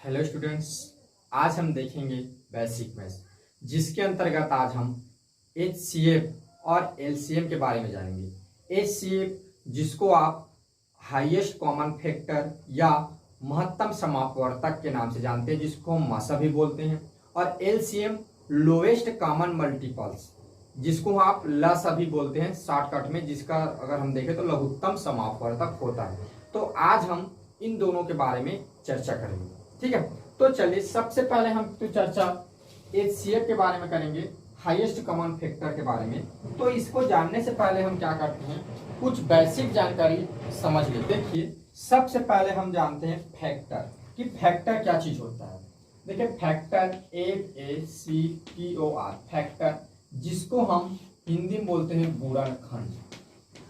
Hello students, आज हम देखेंगे बेसिक मैथ्स, जिसके अंतर्गत आज हम HCF और LCM के बारे में जानेंगे। HCF जिसको आप हाईएस्ट कॉमन फैक्टर या महत्तम समापवर्तक के नाम से जानते हैं, जिसको हम मासा भी बोलते हैं, और LCM लोएस्ट कॉमन मल्टीपल्स, जिसको आप लसा भी बोलते हैं शॉर्टकट में, जिसका अगर हम देखें तो लघुत्तम समापवर्तक होता है। तो आज हम इन दोनों के बारे में चर्चा करेंगे, ठीक है। तो चलिए सबसे पहले हम तो चर्चा HCF के बारे में करेंगे, हाईएस्ट कॉमन फैक्टर के बारे में। तो इसको जानने से पहले हम क्या करते हैं, कुछ बेसिक जानकारी समझ लेते हैं। देखिए सबसे पहले हम जानते हैं फैक्टर, कि फैक्टर क्या चीज होता है। देखिए फैक्टर FACTOR, फैक्टर जिसको हम हिंदी में बोलते हैं गुणनखंड,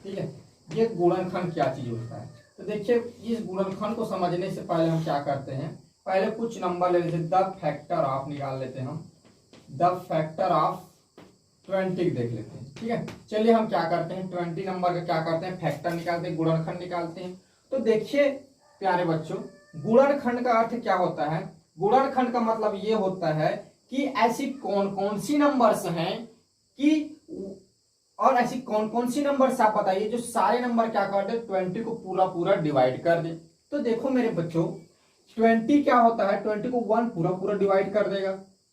ठीक है। ये गुणनखंड क्या चीज होता है, तो देखिए इस गुणनखंड को समझने से पहले हम क्या करते हैं, पहले कुछ नंबर ले लेते हैं। द फैक्टर ऑफ निकाल लेते हैं हम, द फैक्टर ऑफ 20 देख लेते हैं, ठीक है। चलिए हम क्या करते हैं, 20 नंबर का क्या करते हैं, फैक्टर निकालते हैं, गुणनखंड निकालते हैं। तो देखिए प्यारे बच्चों, गुणनखंड का अर्थ क्या होता है। गुणनखंड का मतलब ये होता है कि ऐसी कौन कौन सी नंबर्स हैं कि, और ऐसी कौन कौन सी नंबर्स आप बताइए जो सारे नंबर क्या कर दे, 20 को पूरा पूरा डिवाइड कर दे। तो देखो मेरे बच्चों, 20 क्या होता है, 20 को 1 पूरा पूरा डिवाइड कर देगा,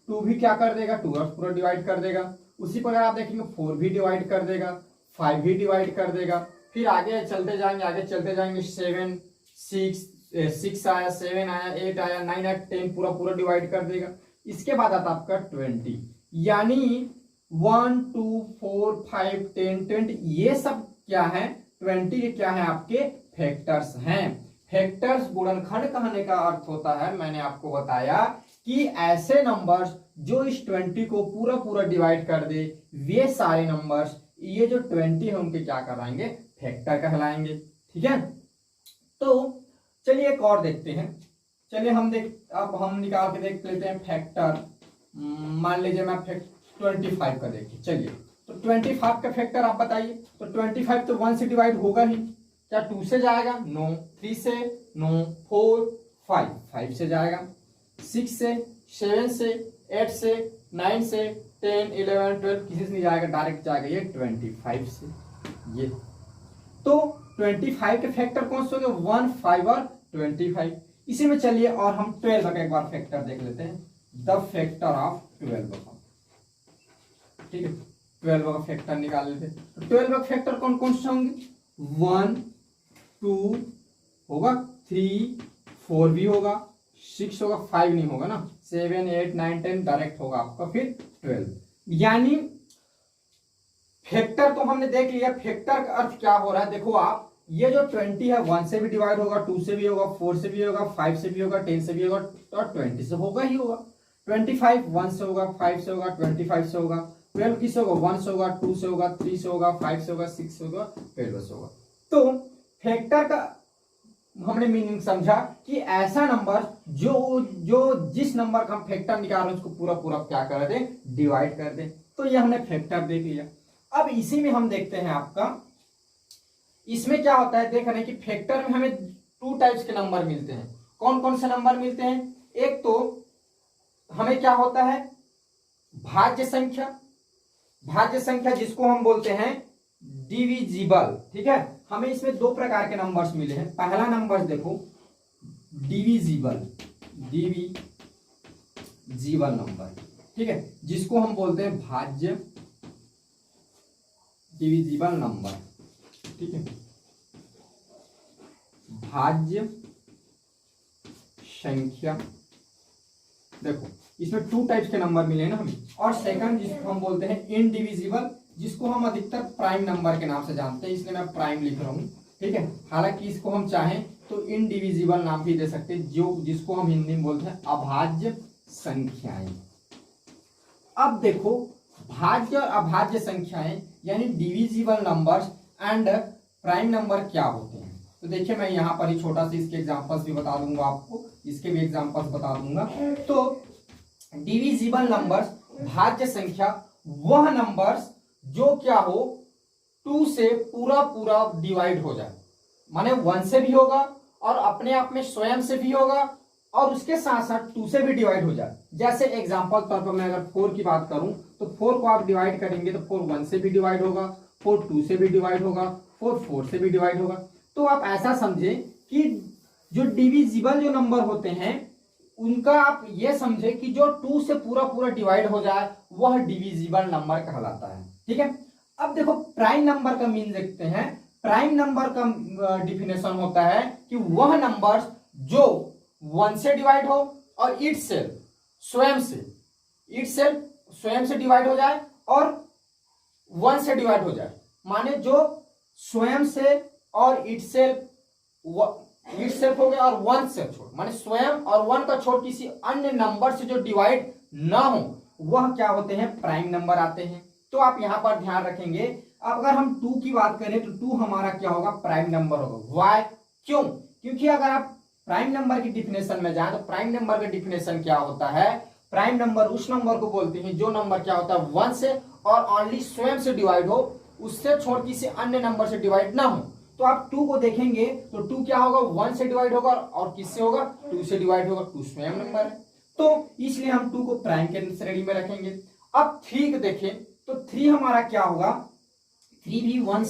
2 भी क्या कर देगा, 2 पूरा डिवाइड कर देगा। उसी प्रकार आप देखेंगे 4 भी डिवाइड कर देगा, 5 भी डिवाइड कर देगा। फिर आगे चलते जाएंगे 7 6 आया, 7 आया, 8 आया, 9 आया, 10 पूरा पूरा डिवाइड कर देगा। इसके बाद आता आपका 20, यानी 1 2 4 5 10 20, ये सब क्या है, 20 क्या है, आपके फैक्टर्स हैं। फैक्टर्स गुणनखंड कहने का अर्थ होता है, मैंने आपको बताया कि ऐसे नंबर्स जो इस 20 को पूरा पूरा डिवाइड कर दे, वे सारे नंबर्स, ये जो 20 है उनके क्या कराएंगे, फैक्टर कहलाएंगे, ठीक है। तो चलिए एक और देखते हैं। चलिए अब हम निकाल के देख लेते हैं फैक्टर। मान लीजिए मैं 25 का देखिए, चलिए तो 25 का फैक्टर आप बताइए। तो 25 तो 1 से डिवाइड होगा ही, क्या 2 से जाएगा, नो, 3 से नो, 4 5 से जाएगा, 6 से, 7 से, 8 से, 9 से, 10 11 12 किसी से नहीं जाएगा, डायरेक्ट जाएगा ये 25 से। ये तो 25 के फैक्टर कौन से होंगे, 1 5 और 25। इसी में चलिए और हम 12 का एक बार फैक्टर देख लेते हैं, द फैक्टर ऑफ 12, ठीक है। 12 का फैक्टर निकाल लेते हैं। तो 12 का फैक्टर कौन कौन से होंगे, 1 2 होगा, 3 4 भी होगा, 6 होगा, 5 नहीं होगा ना, 7 8 9 10 डायरेक्ट होगा आपका फिर 12। यानी फैक्टर तो हमने देख लिया। फैक्टर का अर्थ क्या हो रहा है, देखो आप, ये जो 20 है 1 से भी डिवाइड होगा, 2 से भी होगा, 4 से भी होगा, 5 से भी होगा, 10 से भी होगा, और 20 से होगा ही होगा। 25 1 से होगा, 5 से होगा, 25 से होगा, 12 किससे होगा, 1 से होगा, 2 से होगा, 3 से होगा, 5 से होगा, 6 से होगा, 12 से होगा। तो फैक्टर का हमने मीनिंग समझा कि ऐसा नंबर जो जिस नंबर का हम फैक्टर निकाल रहे हैं उसको पूरा पूरा क्या कर दे, डिवाइड कर दे। तो ये हमने फैक्टर देख लिया। अब इसी में हम देखते हैं आपका, इसमें क्या होता है, देख रहे हैं कि फैक्टर में हमें 2 टाइप्स के नंबर मिलते हैं। कौन कौन से नंबर मिलते हैं, एक तो हमें क्या होता है, भाज्य संख्या, भाज्य संख्या जिसको हम बोलते हैं डिविजिबल, ठीक है। हमें इसमें 2 प्रकार के नंबर्स मिले हैं। पहला नंबर देखो डिविजिबल, डिविजिबल नंबर, ठीक है, जिसको हम बोलते हैं भाज्य डिविजिबल नंबर, ठीक है, भाज्य संख्या। देखो इसमें 2 टाइप्स के नंबर मिले हैं ना हमें। और सेकंड जिसको हम बोलते हैं इनडिविजिबल, जिसको हम अधिकतर प्राइम नंबर के नाम से जानते हैं, इसलिए मैं प्राइम लिख रहा हूं, ठीक है। हालांकि इसको हम चाहें तो इनडिविजिबल नाम भी दे सकते हैं, जिसको हम हिंदी में बोलते हैं अभाज्य संख्याएं। अब देखो भाज्य और अभाज्य संख्याएं यानी divisible numbers and prime number क्या होते हैं। तो देखिए मैं यहाँ पर ही छोटा सा इसके एग्जांपल्स भी बता दूंगा आपको, इसके भी एग्जांपल्स बता दूंगा। तो डिविजिबल नंबर्स, भाज्य संख्या, वह नंबर्स जो क्या हो 2 से पूरा पूरा डिवाइड हो जाए, माने 1 से भी होगा और अपने आप में स्वयं से भी होगा और उसके साथ साथ 2 से भी डिवाइड हो जाए। जैसे एग्जांपल तौर पर मैं अगर 4 की बात करूं तो 4 को आप डिवाइड करेंगे तो 4 1 से भी डिवाइड होगा, 4 2 से भी डिवाइड होगा, 4 4 से भी डिवाइड होगा। तो आप ऐसा समझे कि जो डिविजिबल जो नंबर होते हैं उनका आप ये समझे कि जो 2 से पूरा पूरा डिवाइड हो जाए वह डिविजिबल नंबर कहलाता है। ठीक है, अब देखो प्राइम नंबर का मीन देखते हैं। प्राइम नंबर का डिफिनेशन होता है कि वह नंबर जो 1 से डिवाइड हो और स्वयं से डिवाइड हो जाए और 1 से डिवाइड हो जाए। माने जो स्वयं से और इटसेल्फ हो गया और 1 से छोड़, माने स्वयं और 1 का छोड़ किसी अन्य नंबर से जो डिवाइड ना हो वह क्या होते हैं, प्राइम नंबर आते हैं। तो आप यहां पर ध्यान रखेंगे। अब अगर हम 2 की बात करें तो 2 हमारा क्या होगा, प्राइम नंबर होगा। वाई, क्यों? क्योंकि अगर आप प्राइम नंबर की डिफिनेशन में जाए तो प्राइम नंबर का डिफिनेशन क्या होता है, प्राइम नंबर उस नंबर को बोलते हैं जो नंबर क्या होता है 1 से और ओनली स्वयं से डिवाइड हो, उससे छोड़ किसी अन्य नंबर से डिवाइड ना हो। तो आप 2 को देखेंगे तो 2 क्या होगा, 1 से डिवाइड होगा और किससे होगा, 2 से डिवाइड होगा। 2 स्वयं नंबर है तो इसलिए हम 2 को प्राइम के श्रेणी में रखेंगे। अब 3 को देखें तो 3 हमारा क्या होगा, 3 भी 1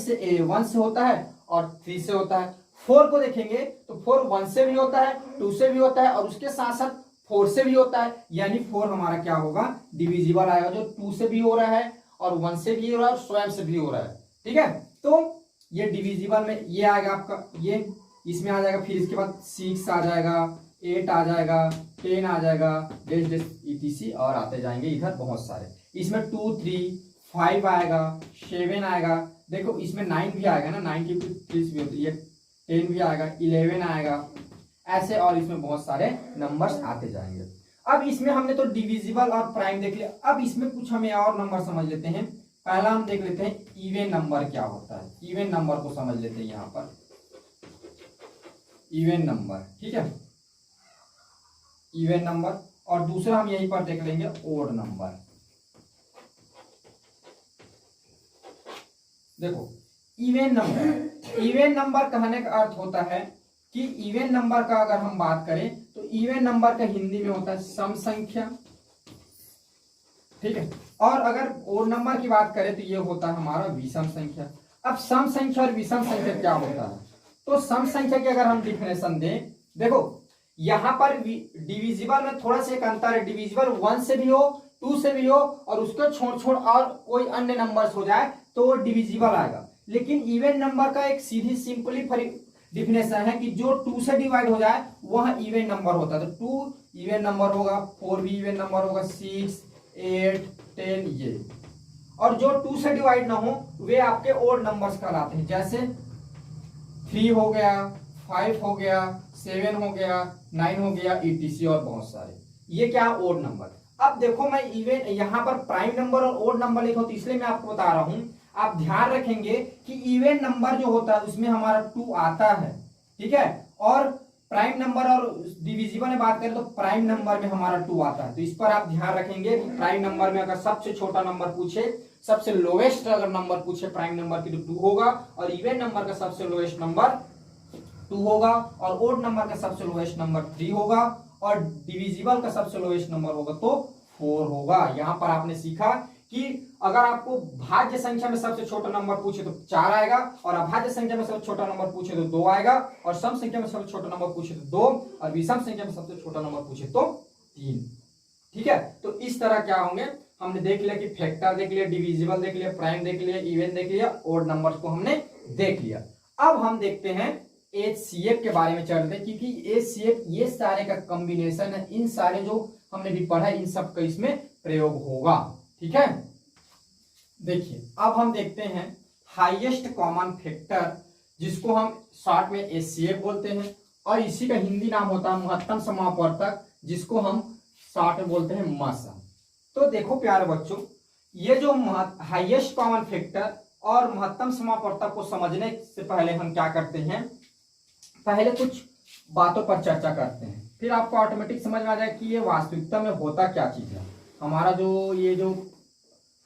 से होता है और 3 से होता है। 4 को देखेंगे तो 4 1 से भी होता है, 2 से भी होता है और उसके साथ साथ 4 से भी होता है। यानी 4 हमारा क्या होगा, डिविजिबल आएगा, जो 2 से भी हो रहा है और 1 से भी हो रहा है और स्वयं से भी हो रहा है। ठीक है, तो ये डिविजिबल में ये आएगा आपका, ये इसमें आ जाएगा। फिर इसके बाद 6 आ जाएगा, 8 आ जाएगा, 10 आ जाएगा, etc और आते जाएंगे इधर बहुत सारे। इसमें 2 3 5 आएगा, 7 आएगा, देखो इसमें 9 भी आएगा ना, 9 की भी होती है, 10 भी आएगा, 11 आएगा, ऐसे और इसमें बहुत सारे नंबर्स आते जाएंगे। अब इसमें हमने तो डिविजिबल और प्राइम देख लिया। अब इसमें कुछ हमें और नंबर समझ लेते हैं। पहला हम देख लेते हैं इवन नंबर क्या होता है। इवन नंबर को समझ लेते हैं यहां पर, इवन नंबर। ठीक है, इवन नंबर। और दूसरा हम यहीं पर देख लेंगे ओड नंबर। देखो इवन नंबर कहने का अर्थ होता है कि इवन नंबर का अगर हम बात करें तो इवन नंबर का हिंदी में होता है सम संख्या। ठीक है, और अगर ओड नंबर की बात करें तो ये होता है हमारा विषम संख्या। अब सम संख्या और विषम संख्या क्या होता है, तो सम संख्या की अगर हम डिफिनेशन दें, देखो यहां पर डिविजिबल में थोड़ा सा एक अंतर है। डिविजिबल 1 से भी हो, 2 से भी हो और उसको छोड़ और कोई अन्य नंबर्स हो जाए तो वो डिविजिबल आएगा। लेकिन इवन नंबर का एक सीधी सिंपली डिफिनेशन है कि जो 2 से डिवाइड हो जाए वह इवन नंबर होता है। तो 2 इवन नंबर होगा, 4 भी इवन नंबर होगा, 6 8 10 ये। और जो 2 से डिवाइड ना हो वे आपके ओड नंबर्स कहलाते हैं। जैसे 3 हो गया, 5 हो गया, 7 हो गया, 9 हो गया, etc और बहुत सारे। ये क्या है, ओड नंबर। अब देखो मैं इवन यहां पर प्राइम नंबर और ओड नंबर लिखा, तो इसलिए मैं आपको बता रहा हूं। आप ध्यान रखेंगे कि इवन नंबर जो होता है उसमें हमारा 2 आता है। ठीक है, और प्राइम नंबर और डिविजिबल में बात करें तो प्राइम नंबर में हमारा 2 आता है। तो इस पर आप ध्यान रखेंगे। प्राइम नंबर में अगर सबसे छोटा नंबर पूछे, सबसे लोएस्ट अगर नंबर पूछे प्राइम नंबर की तो 2 होगा, और इवन नंबर का सबसे लोएस्ट नंबर 2 होगा, और ओड नंबर का सबसे लोएस्ट नंबर 3 होगा, और डिविजिबल का सबसे लोएस्ट नंबर होगा तो 4 होगा। यहां पर आपने सीखा कि अगर आपको भाज्य संख्या में सबसे छोटा नंबर पूछे तो 4 आएगा, और अभाज्य संख्या में सबसे छोटा नंबर पूछे तो 2 आएगा, और सम संख्या में सबसे छोटा नंबर पूछे तो 2, और विषम संख्या में सबसे छोटा नंबर पूछे तो 3। ठीक है, तो इस तरह क्या होंगे, हमने देख लिया कि फैक्टर देख लिया, डिविजिबल देख लिया, प्राइम देख लिया, इवन देख लिया, ओड नंबर्स को हमने देख लिया। अब हम देखते हैं HCF के बारे में चलते हैं, क्योंकि HCF ये सारे का कॉम्बिनेशन है। इन सारे जो हमने भी पढ़ा इन सब का इसमें प्रयोग होगा। ठीक है, देखिए अब हम देखते हैं हाईएस्ट कॉमन फैक्टर, जिसको हम शॉर्ट में HCF बोलते हैं, और इसी का हिंदी नाम होता है महत्तम समापवर्तक, जिसको हम शॉर्ट में बोलते हैं MSA। तो देखो प्यारे बच्चों, ये जो हाईएस्ट कॉमन फैक्टर और महत्तम समापवर्तक को समझने से पहले हम क्या करते हैं, पहले कुछ बातों पर चर्चा करते हैं, फिर आपको ऑटोमेटिक समझ में आ जाएगा कि ये वास्तविकता में होता क्या चीज है। हमारा जो ये जो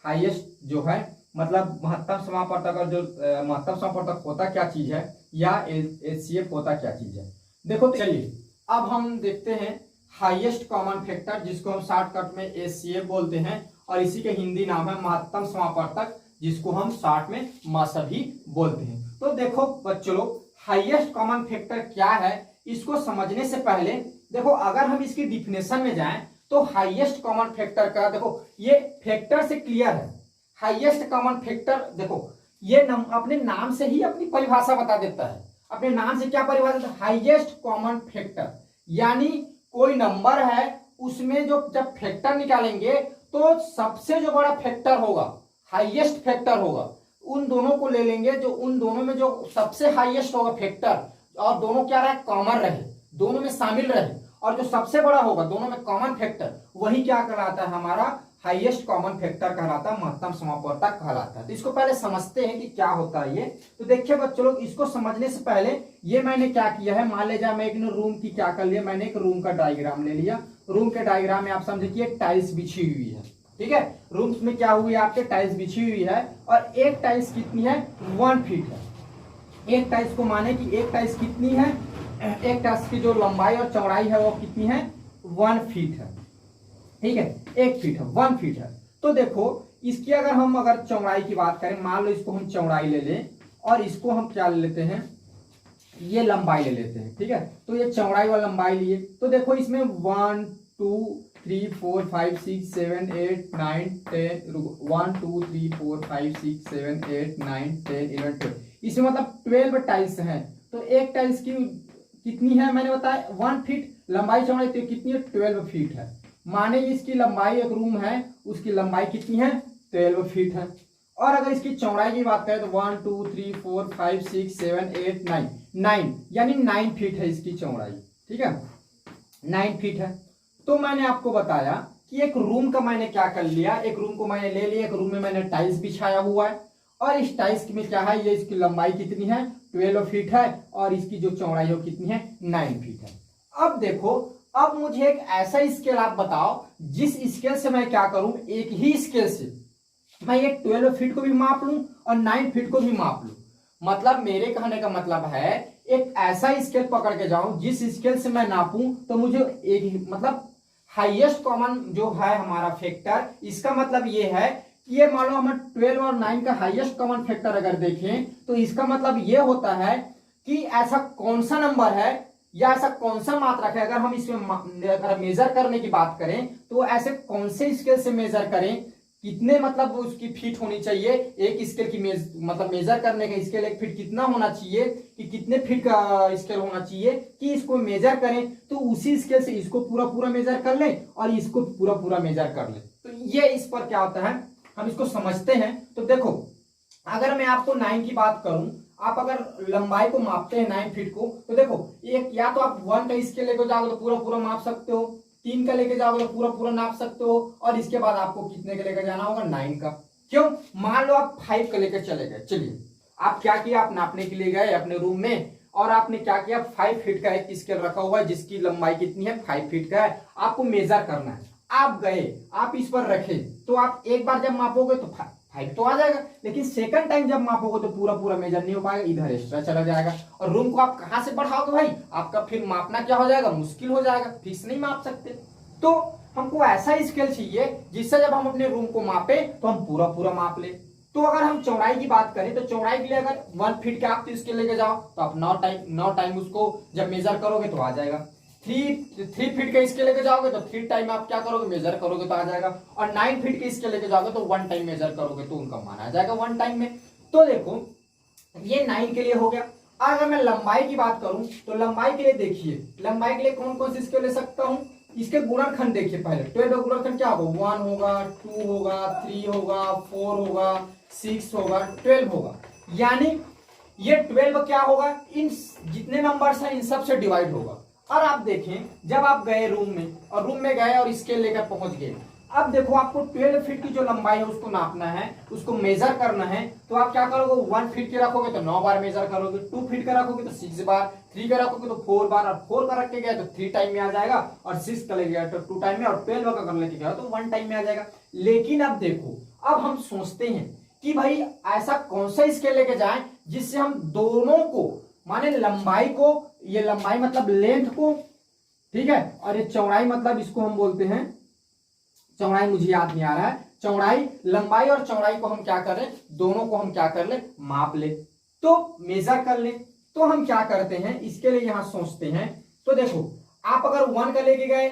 हाईएस्ट जो है, मतलब महत्तम समापवर्तक, और जो महत्तम समापवर्तक होता क्या चीज है, या HCF होता क्या चीज है। देखो तो चलिए अब हम देखते हैं हाईएस्ट कॉमन फैक्टर, जिसको हम शॉर्टकट में HCF बोलते हैं, और इसी के हिंदी नाम है महत्तम समापवर्तक, जिसको हम शॉर्ट में मस भी बोलते हैं। तो देखो बच्चों लोग, हाईएस्ट कॉमन फैक्टर क्या है इसको समझने से पहले देखो, अगर हम इसकी डिफिनेशन में जाएं तो हाईएस्ट कॉमन फैक्टर का देखो, ये फैक्टर से क्लियर है। हाईएस्ट कॉमन फैक्टर देखो, ये अपने नाम से ही अपनी परिभाषा बता देता है। अपने नाम से क्या परिभाषा देता है? हाईएस्ट कॉमन फैक्टर, यानी कोई नंबर है उसमें जो जब फैक्टर निकालेंगे तो सबसे जो बड़ा फैक्टर होगा, हाईएस्ट फैक्टर होगा, उन दोनों को ले लेंगे, जो उन दोनों में जो सबसे हाईएस्ट होगा फैक्टर, और दोनों क्या रहे, कॉमन रहे, दोनों में शामिल रहे, और जो सबसे बड़ा होगा दोनों में कॉमन फैक्टर, वही क्या कहलाता है, हमारा हाईएस्ट कॉमन फैक्टर कहलाता है, महत्तम समापवर्तक कहलाता है। तो इसको पहले समझते हैं कि क्या होता है ये। तो देखिए बच्चों लोग, इसको समझने से पहले ये मैंने क्या किया है, मान लीजिए मैं एक रूम की क्या कर लिया, मैंने एक रूम का डायग्राम ले लिया। रूम के डायग्राम में आप समझे कि एक टाइल्स बिछी हुई है, ठीक है। रूम्स में क्या हुई है, आपके टाइल्स बिछी हुई है, और एक टाइल्स कितनी है, 1 फीट है। एक टाइल्स को माने कि एक टाइल्स कितनी है, एक टाइल्स की जो लंबाई और चौड़ाई है वो कितनी है, 1 फीट है, ठीक है। 1 फीट है, 1 फीट है। तो देखो इसकी अगर चौड़ाई की बात करें, मान लो इसको हम चौड़ाई ले लें, और इसको हम क्या ले लेते हैं, ये लंबाई ले लेते हैं, ठीक है। तो ये चौड़ाई और लंबाई लिए, तो देखो इसमें 1 2 3 4 5 6 7 8 9 10 1 2 3 4 5 6 7 8 9 10 11 12, इसमें मतलब 12 टाइल्स हैं। तो एक टाइल्स की कितनी है, मैंने बताया 1 फीट, लंबाई चौड़ाई तो कितनी है, 12 फीट है। माने इसकी लंबाई, एक रूम है उसकी लंबाई कितनी है, 12 फीट है। और अगर इसकी चौड़ाई की बात करें तो 1 2 3 4 5 6 7 8 9 यानी 9 फीट है इसकी चौड़ाई, ठीक है, 9 फीट है। तो मैंने आपको बताया कि एक रूम का मैंने क्या कर लिया, एक रूम को मैंने ले लिया, एक रूम में मैंने टाइल्स बिछाया हुआ है, और इस टाइल्स में क्या है, ये इसकी लंबाई कितनी है, 12 फीट है, और इसकी जो चौड़ाई है कितनी है, 9 फीट है। अब देखो, अब मुझे एक ऐसा स्केल आप बताओ जिस स्केल से मैं क्या करूं, एक ही स्केल से मैं ये 12 फीट को भी माप लूं और 9 फीट को भी माप लूं। मतलब मेरे कहने का मतलब है, एक ऐसा स्केल पकड़ के जाऊं जिस स्केल से मैं नापूं तो मुझे एक ही, मतलब हाईएस्ट कॉमन जो है हमारा फैक्टर, इसका मतलब ये है कि ये मान लो हम 12 और 9 का हाईएस्ट कॉमन फैक्टर अगर देखें तो इसका मतलब ये होता है कि ऐसा कौन सा नंबर है या ऐसा कौन सा मात्रक है, अगर हम इसमें अगर मेजर करने की बात करें तो ऐसे कौन से स्केल से मेजर करें, कितने मतलब उसकी फीट होनी चाहिए, एक स्केल की मतलब मेजर करने का स्केल, एक फीट कितना होना चाहिए, कि कितने फीट का स्केल होना चाहिए कि इसको मेजर करें, तो उसी स्केल से इसको पूरा मेजर कर लें और इसको पूरा मेजर कर लें। तो ये इस पर क्या होता है, हम इसको समझते हैं। तो देखो, अगर मैं आपको 9 की बात करूं, आप अगर लंबाई को मापते हैं 9 फीट को, तो देखो एक या तो आप 1 का स्केल लेकर जाओगे तो पूरा माप सकते हो, 3 का लेके जाओगे तो पूरा नाप सकते हो, और इसके बाद आपको कितने का लेकर जाना होगा, 9 का। क्यों, मान लो आप 5 का लेकर चले गए, चलिए आप क्या किया, आप नापने के लिए गए अपने रूम में, और आपने क्या किया, 5 फीट का एक स्केल रखा हुआ है जिसकी लंबाई कितनी है, 5 फीट का है, आपको मेजर करना है। आप गए, आप इस पर रखे, तो आप एक बार जब मापोगे तो 5 तो आ जाएगा, लेकिन सेकंड टाइम जब मापोगे तो पूरा मेजर नहीं हो पाएगा, इधर एक्स्ट्रा चला जाएगा, और रूम को आप कहां से बढ़ाओगे भाई, आपका फिर मापना क्या हो जाएगा, मुश्किल हो जाएगा, फिक्स नहीं माप सकते। तो हमको ऐसा स्केल चाहिए जिससे जब हम अपने रूम को मापे तो हम पूरा माप ले। तो अगर हम चौड़ाई की बात करें तो चौड़ाई के लिए अगर 1 फीट के आप स्केल लेके जाओ तो आप 9 टाइम उसको जब मेजर करोगे तो आ जाएगा। 3 फीट के स्केल लेके जाओगे तो 3 टाइम आप क्या करोगे, मेजर करोगे तो आ जाएगा, और 9 फीट के स्केल लेके जाओगे तो 1 टाइम मेजर करोगे तो उनका मान आ जाएगा 1 टाइम में। तो देखो ये 9 के लिए हो गया। अगर मैं लंबाई की बात करूं तो लंबाई के लिए देखिए, लंबाई के लिए कौन से स्केल ले सकता हूं, इसके गुणनखंड देखिए पहले। 12 गुणनखंड क्या होगा, 1 होगा, 2 होगा, 3 होगा, 4 होगा, 6 होगा, 12 होगा। यानी ये 12 क्या होगा, इन जितने नंबर्स हैं इन सब से डिवाइड होगा। और आप देखें जब आप गए रूम में, और रूम में गए और स्केल लेकर पहुंच गए, अब देखो आपको 12 फीट की जो लंबाई है उसको नापना है, उसको मेजर करना है, तो आप क्या करोगे, 1 फीट के रखोगे तो 9 बार मेजर करोगे, 2 फीट का रखोगे तो 6 बार, 3 का रखोगे तो 4 बार, और 4 का रख के गया तो 3 टाइम में आ जाएगा, और 6 का लेके गया तो 2 टाइम में, और 12 का कर लेके गया तो 1 टाइम में आ जाएगा। लेकिन अब देखो, अब हम सोचते हैं कि भाई ऐसा कौन सा स्केल लेके जाएं जिससे हम दोनों को, माने लंबाई को, ये लंबाई मतलब लेंथ को, ठीक है। और ये चौड़ाई मतलब इसको हम बोलते हैं, चौड़ाई मुझे याद नहीं आ रहा है, चौड़ाई, लंबाई और चौड़ाई को हम क्या कर ले, दोनों को हम क्या कर ले, माप ले, तो मेजर कर ले। तो हम क्या करते हैं इसके लिए यहां सोचते हैं, तो देखो आप अगर 1 का लेके गए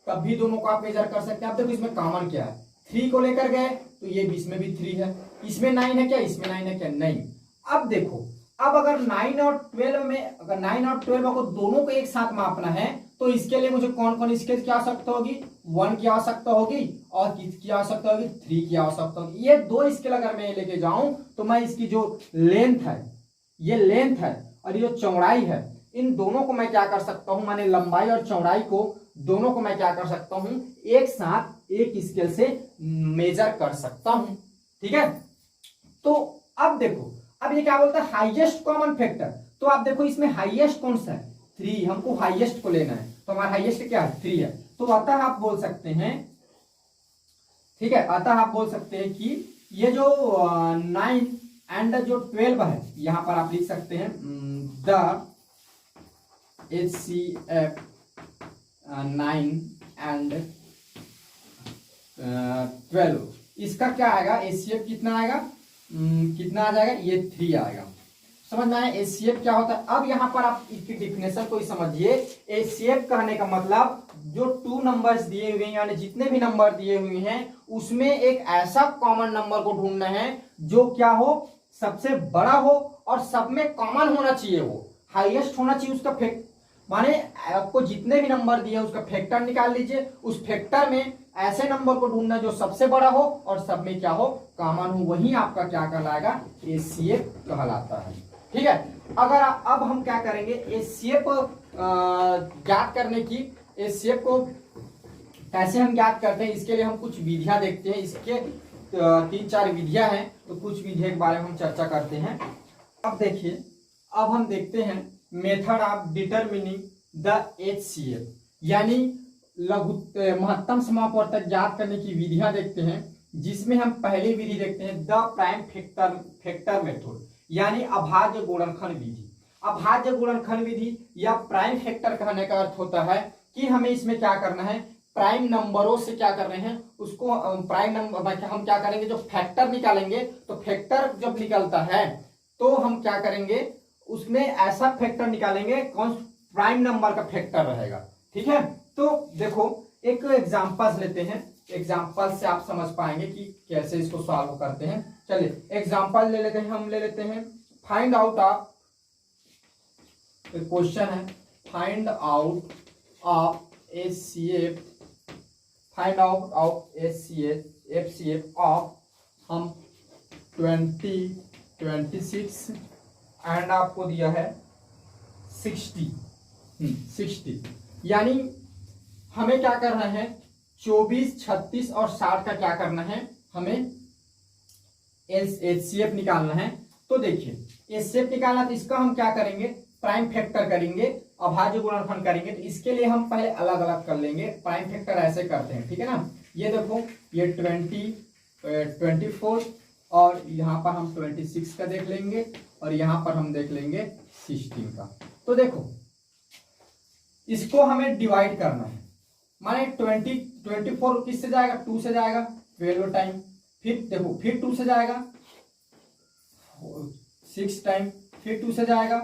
तब भी दोनों को आप मेजर कर सकते हैं। आप देखो इसमें कॉमन क्या है, 3 को लेकर गए तो ये इसमें भी 3 है, इसमें 9 है क्या, इसमें 9 है क्या, नहीं। अब देखो, अब अगर 9 और 12 में, अगर 9 और 12 को दोनों को एक साथ मापना है तो इसके लिए मुझे कौन कौन इसके की आवश्यकता होगी, 1 की आवश्यकता होगी और किसकी आवश्यकता होगी, 3 की आवश्यकता होगी। ये 2 स्केल अगर मैं लेके जाऊं तो मैं इसकी जो लेंथ है, ये लेंथ है और ये जो चौड़ाई है, इन दोनों को मैं क्या कर सकता हूं, माने लंबाई और चौड़ाई को दोनों को मैं क्या कर सकता हूं, एक साथ एक स्केल से मेजर कर सकता हूं। ठीक है। तो अब देखो, अब ये क्या बोलता है, हाईएस्ट कॉमन फैक्टर। तो आप देखो इसमें हाईएस्ट कौन सा है, 3, हमको हाईएस्ट को लेना है, तो हमारा हाईएस्ट क्या है, 3 है। तो अतः आप बोल सकते हैं, ठीक है, अतः आप बोल सकते हैं कि ये जो 9 एंड जो 12 है, यहां पर आप लिख सकते हैं द HCF 9 एंड 12, इसका क्या आएगा, HCF कितना आएगा, कितना आ जाएगा, ये 3 आएगा। समझ में आया HCF क्या होता है। अब यहां पर आप इसकी डिफिनेशन को ही समझिए। HCF कहने का मतलब जो 2 नंबर्स दिए हुए हैं, यानी जितने भी नंबर दिए हुए हैं उसमें एक ऐसा कॉमन नंबर को ढूंढना है जो क्या हो, सबसे बड़ा हो और सब में कॉमन होना चाहिए, वो हाईएस्ट होना चाहिए उसका फैक्टर, माने आपको जितने भी नंबर दिए उसका फैक्टर निकाल लीजिए, उस फैक्टर में ऐसे नंबर को ढूंढना जो सबसे बड़ा हो और सब में क्या हो, कॉमन हो, वही आपका क्या कहलाएगा, HCF कहलाता है। ठीक है। अगर अब हम क्या करेंगे, HCF ज्ञात करने की, HCF को कैसे हम ज्ञात करते हैं, इसके लिए हम कुछ विधियां देखते हैं। इसके 3-4 विधियां हैं, तो कुछ विधियों के बारे में हम चर्चा करते हैं। अब देखिए, अब हम देखते हैं method of determining the HCF, यानी लघु महत्तम समापवर्तक ज्ञात करने की विधियां देखते हैं, जिसमें हम पहली विधि देखते हैं द प्राइम फैक्टर मेथड, यानी अभाज्य गुणनखंड विधि। अभाज्य गुणनखंड विधि या प्राइम फैक्टर कहने का अर्थ होता है कि हमें इसमें क्या करना है, प्राइम नंबरों से क्या कर रहे हैं उसको, प्राइम नंबर हम क्या करेंगे, जो फैक्टर निकालेंगे, तो फैक्टर जब निकलता है तो हम क्या करेंगे, उसमें ऐसा फैक्टर निकालेंगे कौन प्राइम नंबर का फैक्टर रहेगा। ठीक है। तो देखो एक एग्जांपल्स लेते हैं, एग्जांपल से आप समझ पाएंगे कि कैसे इसको सॉल्व करते हैं। चलिए एग्जांपल ले लेते हैं, हम ले लेते हैं फाइंड आउट ऑफ, क्वेश्चन है find out of HCF, find out of HCF of हम 20, 26 एंड आपको दिया है 60, यानी हमें क्या करना है, 24, 36 और 60 का क्या करना है, हमें HCF निकालना है। तो देखिए HCF निकालना, तो इसका हम क्या करेंगे, प्राइम फैक्टर करेंगे, अभाज्य गुणनखंड करेंगे। तो इसके लिए हम पहले अलग अलग कर लेंगे, प्राइम फैक्टर ऐसे करते हैं, ठीक है ना। ये देखो ये 24 और यहाँ पर हम 26 का देख लेंगे और यहाँ पर हम देख लेंगे 16 का। तो देखो इसको हमें डिवाइड करना है, माने 24 किससे जाएगा, 2 से जाएगा 12 टाइम, फिर देखो फिर 2 से जाएगा 6 टाइम, फिर 2 से जाएगा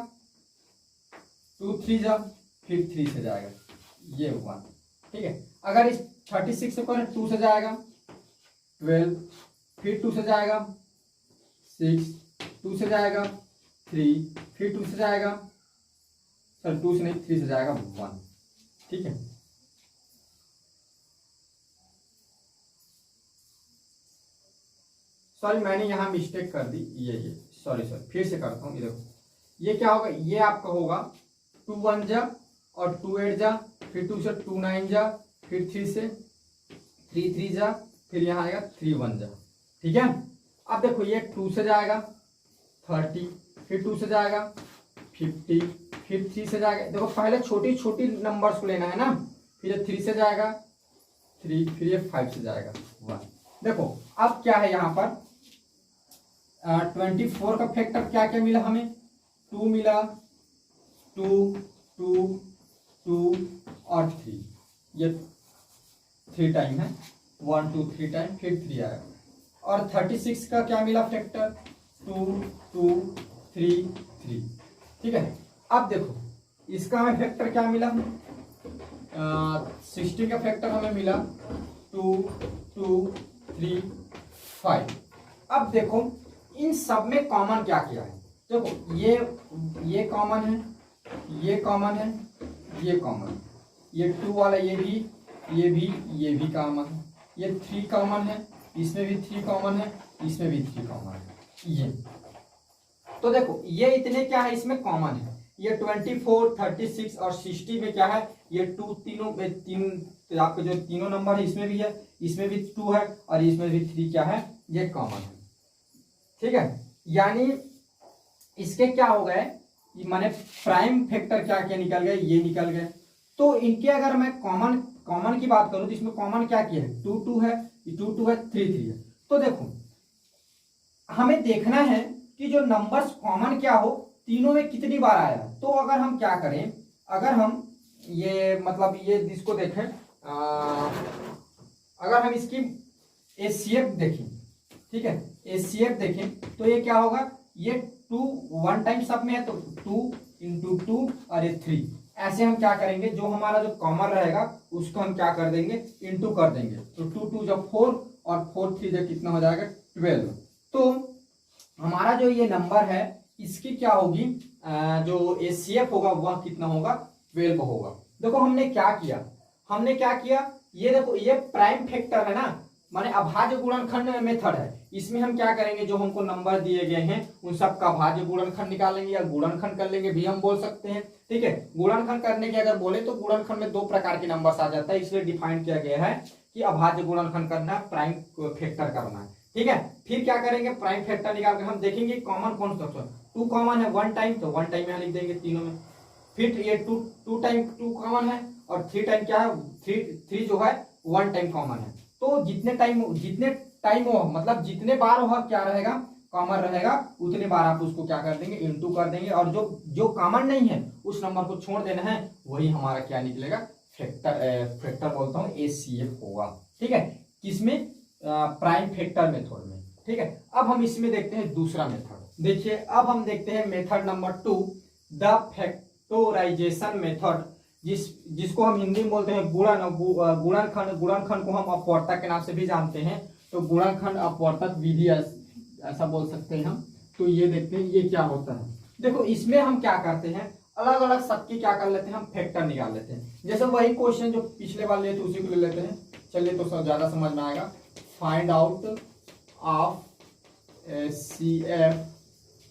2 3 जा, फिर 3 से जाएगा, ये हुआ। ठीक है। अगर इस 36 से करें 2 से जाएगा 12, फिर 2 से जाएगा 6, 2 से जाएगा 3, फिर 2 से जाएगा, सर 2 से नहीं 3 से जाएगा 1। ठीक है। सॉरी मैंने यहां मिस्टेक कर दी, ये सॉरी फिर से करता हूं। ये देखो ये क्या होगा, ये आपका होगा 2 1 जा और 2 8 जा, फिर 2 से 2 9 जा, फिर 3 से 3 3 जा, फिर यहाँ आएगा 3 1 जा। ठीक है। अब देखो ये 2 से जाएगा 30, फिर 2 से जाएगा 50, फिर 3 से जाएगा, देखो पहले छोटी छोटी नंबर्स को लेना है ना, फिर ये 3 से जाएगा 3, फिर ये 5 से जाएगा 1। देखो अब क्या है यहाँ पर 24 का फैक्टर क्या क्या मिला हमें, 2 मिला, 2 2 2 और 3, ये 3 टाइम है, 1 2 3 टाइम, फिर 3 आएगा। और 36 का क्या मिला फैक्टर, 2 2 3 3, ठीक है। अब देखो इसका हमें फैक्टर क्या मिला, 16 का फैक्टर हमें मिला 2 2 3 5। अब देखो इन सब में कॉमन क्या किया है, देखो ये कॉमन है, ये कॉमन है, ये कॉमन, ये 2 वाला ये भी कॉमन है, ये 3 कॉमन है, इसमें भी 3 कॉमन है, इसमें भी 3 कॉमन है, ये तो देखो ये इतने क्या है इसमें कॉमन है। ये 24 36 और 60 में क्या है, ये 2 तीनों में तीन आपके जो तीनों नंबर है इसमें भी है, इसमें भी 2 है और इसमें भी 3 क्या है, ये कॉमन है, ठीक है। यानी इसके क्या हो गए, माने प्राइम फैक्टर क्या क्या निकल गए, ये निकल गए। तो इनके अगर मैं कॉमन की बात करूं तो इसमें कॉमन क्या किया है, 2 2 है, 2 2 है, 3 3 है। तो देखो हमें देखना है कि जो नंबर्स कॉमन क्या हो, तीनों में कितनी बार आया। तो अगर हम क्या करें, अगर हम ये मतलब ये इसको देखें, अगर हम इसकी एचसीएफ देखें, ठीक है, एचसीएफ देखें तो ये क्या होगा, ये 2 1 टाइम सब में है तो 2 × 2 और ये 3, ऐसे हम क्या करेंगे, जो हमारा जो कॉमन रहेगा उसको हम क्या कर देंगे, इनटू कर देंगे। तो 2 2 जब 4 और 4 3 जब कितना हो जाएगा 12। तो हमारा जो ये नंबर है इसकी क्या होगी, जो एचसीएफ होगा वह कितना होगा, 12 होगा। देखो हमने क्या किया, ये देखो ये प्राइम फैक्टर है ना, माने अभाज्य गुणनखंड मेथड है। इसमें हम क्या करेंगे, जो हमको नंबर दिए गए हैं उन सब का भाज्य गुणनखंड निकालेंगे या गुणनखंड कर लेंगे भी हम बोल सकते हैं, ठीक है। गुणनखंड करने के अगर बोले तो गुणनखंड में 2 प्रकार के नंबर्स आ जाता है, इसलिए डिफाइन किया गया है कि अभाज्य गुणनखंड करना है, प्राइम फैक्टर करना है, ठीक है। फिर क्या करेंगे, प्राइम फैक्टर निकाल के हम देखेंगे कॉमन कौन सा, 2 कॉमन है 1 टाइम, तो 1 टाइम यहाँ लिख देंगे तीनों में। फिर ये 2 टाइम 2 कॉमन है और 3 टाइम क्या है, 3 जो है 1 टाइम कॉमन है। तो जितने टाइम हो मतलब जितने बार हो क्या रहेगा, कॉमन रहेगा, उतने बार आप उसको क्या कर देंगे, इनटू कर देंगे। और जो कॉमन नहीं है उस नंबर को छोड़ देना है, वही हमारा क्या निकलेगा, फैक्टर बोलता हूँ एचसीएफ होगा, ठीक है। किसमें, प्राइम फैक्टर मेथड में, ठीक है। अब हम इसमें देखते हैं दूसरा मेथड। देखिए अब हम देखते हैं method number 2, the factorisation method, जिसको हम हिंदी में बोलते हैं गुणनखंड को हम अपवर्तक के नाम से भी जानते हैं। तो गुणनखंड अपवर्तक विधि ऐसा बोल सकते हैं हम। तो ये देखते हैं ये क्या होता है। देखो इसमें हम क्या करते हैं, अलग अलग सबकी क्या कर लेते हैं, हम फैक्टर निकाल लेते हैं। जैसे वही क्वेश्चन जो पिछले बार लिए थे उसी को ले लेते हैं, चलिए तो ज्यादा समझ में आएगा। फाइंड आउट ऑफ एचसीएफ,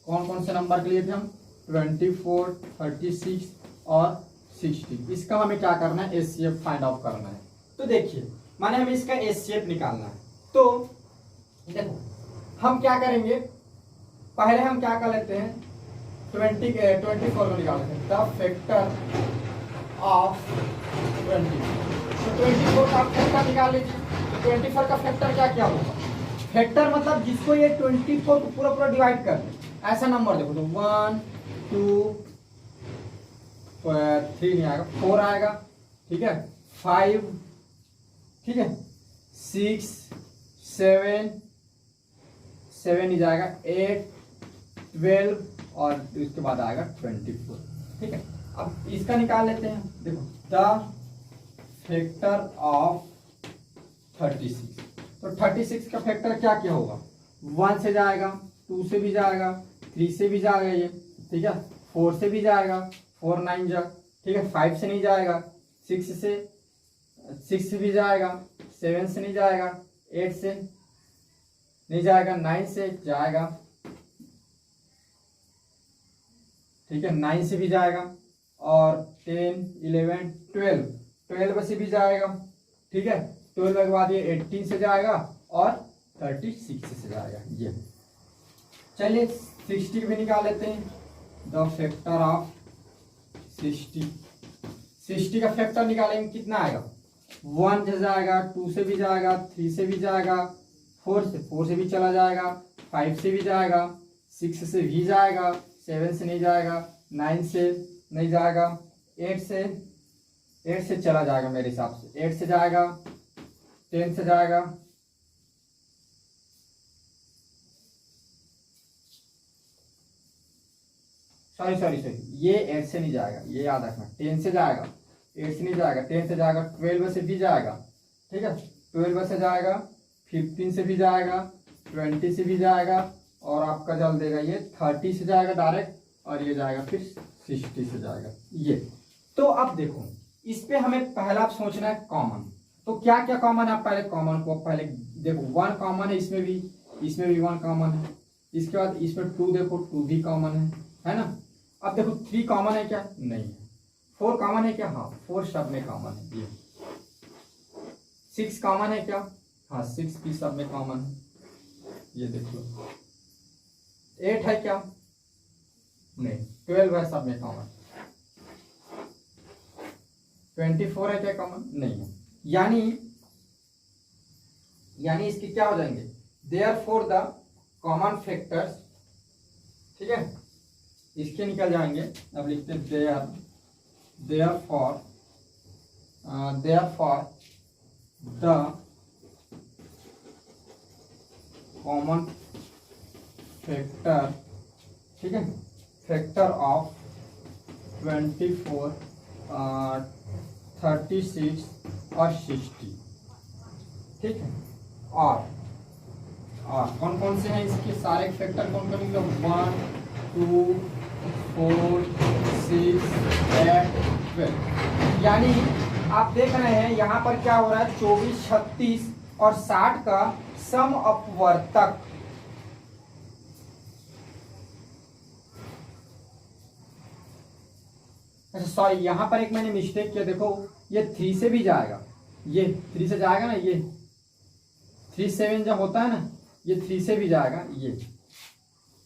कौन कौन से नंबर के लिए थे हम, 24 36 और 60। इसका हमें क्या करना है, एचसीएफ फाइंड आउट करना है। तो देखिए माने हमें इसका एचसीएफ निकालना है। तो देखो हम क्या करेंगे, पहले हम क्या कर लेते हैं, 24 को निकाल लेते हैं, द फैक्टर ऑफ 20। तो 24 का फैक्टर निकाल लीजिए। तो 24 का फैक्टर क्या होगा, फैक्टर मतलब जिसको ये 24 को पूरा डिवाइड कर दे, ऐसा नंबर देखो। तो 1 2 3 नहीं आएगा, 4 आएगा, ठीक है, 5, ठीक है, 6 7 नहीं जाएगा, 8 12 और इसके बाद आएगा 24, ठीक है। अब इसका निकाल लेते हैं। देखो द फैक्टर ऑफ 36, तो 36 का फैक्टर क्या होगा, 1 से जाएगा, 2 से भी जाएगा, 3 से भी जाएगा ये, ठीक है, 4 से भी जाएगा, 4 9 जा, ठीक है, 5 से नहीं जाएगा, 6 से भी जाएगा, 7 से नहीं जाएगा, 8 से नहीं जाएगा, 9 से जाएगा, ठीक है, 9 से भी जाएगा, और 10 11 12 से भी जाएगा, ठीक है, 12 के बाद ये 18 से जाएगा और 36 से जाएगा। ये चलिए 60 भी निकाल लेते हैं। द फैक्टर ऑफ 60 का फैक्टर निकालेंगे, कितना आएगा, 1 से जाएगा, 2 से भी जाएगा, 3 से भी जाएगा, 4 से भी चला जाएगा, 5 से भी जाएगा, 6 से भी जाएगा, 7 से नहीं जाएगा, 9 से नहीं जाएगा, 8 से 8 से चला जाएगा मेरे हिसाब से, 8 से जाएगा, 10 से जाएगा, सॉरी ये 8 से नहीं जाएगा, ये याद रखना, 10 से जाएगा, 8 से नहीं जाएगा, 10 से जाएगा, 12 से भी जाएगा, ठीक है, 12 से जाएगा, 15 से भी जाएगा, 20 से भी जाएगा, और आपका चल देगा ये 30 से जाएगा डायरेक्ट, और ये जाएगा फिर 60 से जाएगा ये। तो अब देखो इस पे हमें पहला सोचना है कॉमन। तो क्या क्या कॉमन है, आप पहले कॉमन को पहले देखो, 1 कॉमन है, इसमें भी 1 कॉमन है, इसके बाद इसमें 2 देखो, 2 भी कॉमन है ना। अब देखो 3 कॉमन है क्या, नहीं है। 4 कॉमन है क्या, हाँ 4 सब में कॉमन है ये। 6 कॉमन है क्या, हाँ 6 भी सब में कॉमन है, ये देख लो। 8 है क्या, नहीं। 12 है सब में कॉमन। 24 है क्या कॉमन, नहीं है। यानी इसके क्या हो जाएंगे, देयरफॉर द कॉमन फैक्टर्स, ठीक है, इसके निकल जाएंगे। अब लिखते हैं देयरफॉर द कॉमन फैक्टर, ठीक है, फैक्टर ऑफ 24, 36 और 60, ठीक है। और कौन कौन से हैं इसके सारे फैक्टर, कौन कौन निकले, 1, 2, 4, 6, 8, 12। यानी आप देख रहे हैं यहाँ पर क्या हो रहा है, 24, 36 और 60 का सम अपवर्तक, अच्छा सॉरी यहाँ पर एक मैंने मिस्टेक किया, देखो ये 3 से भी जाएगा, ये 3 से जाएगा ना, ये 3 7 जब होता है ना, ये 3 से भी जाएगा, ये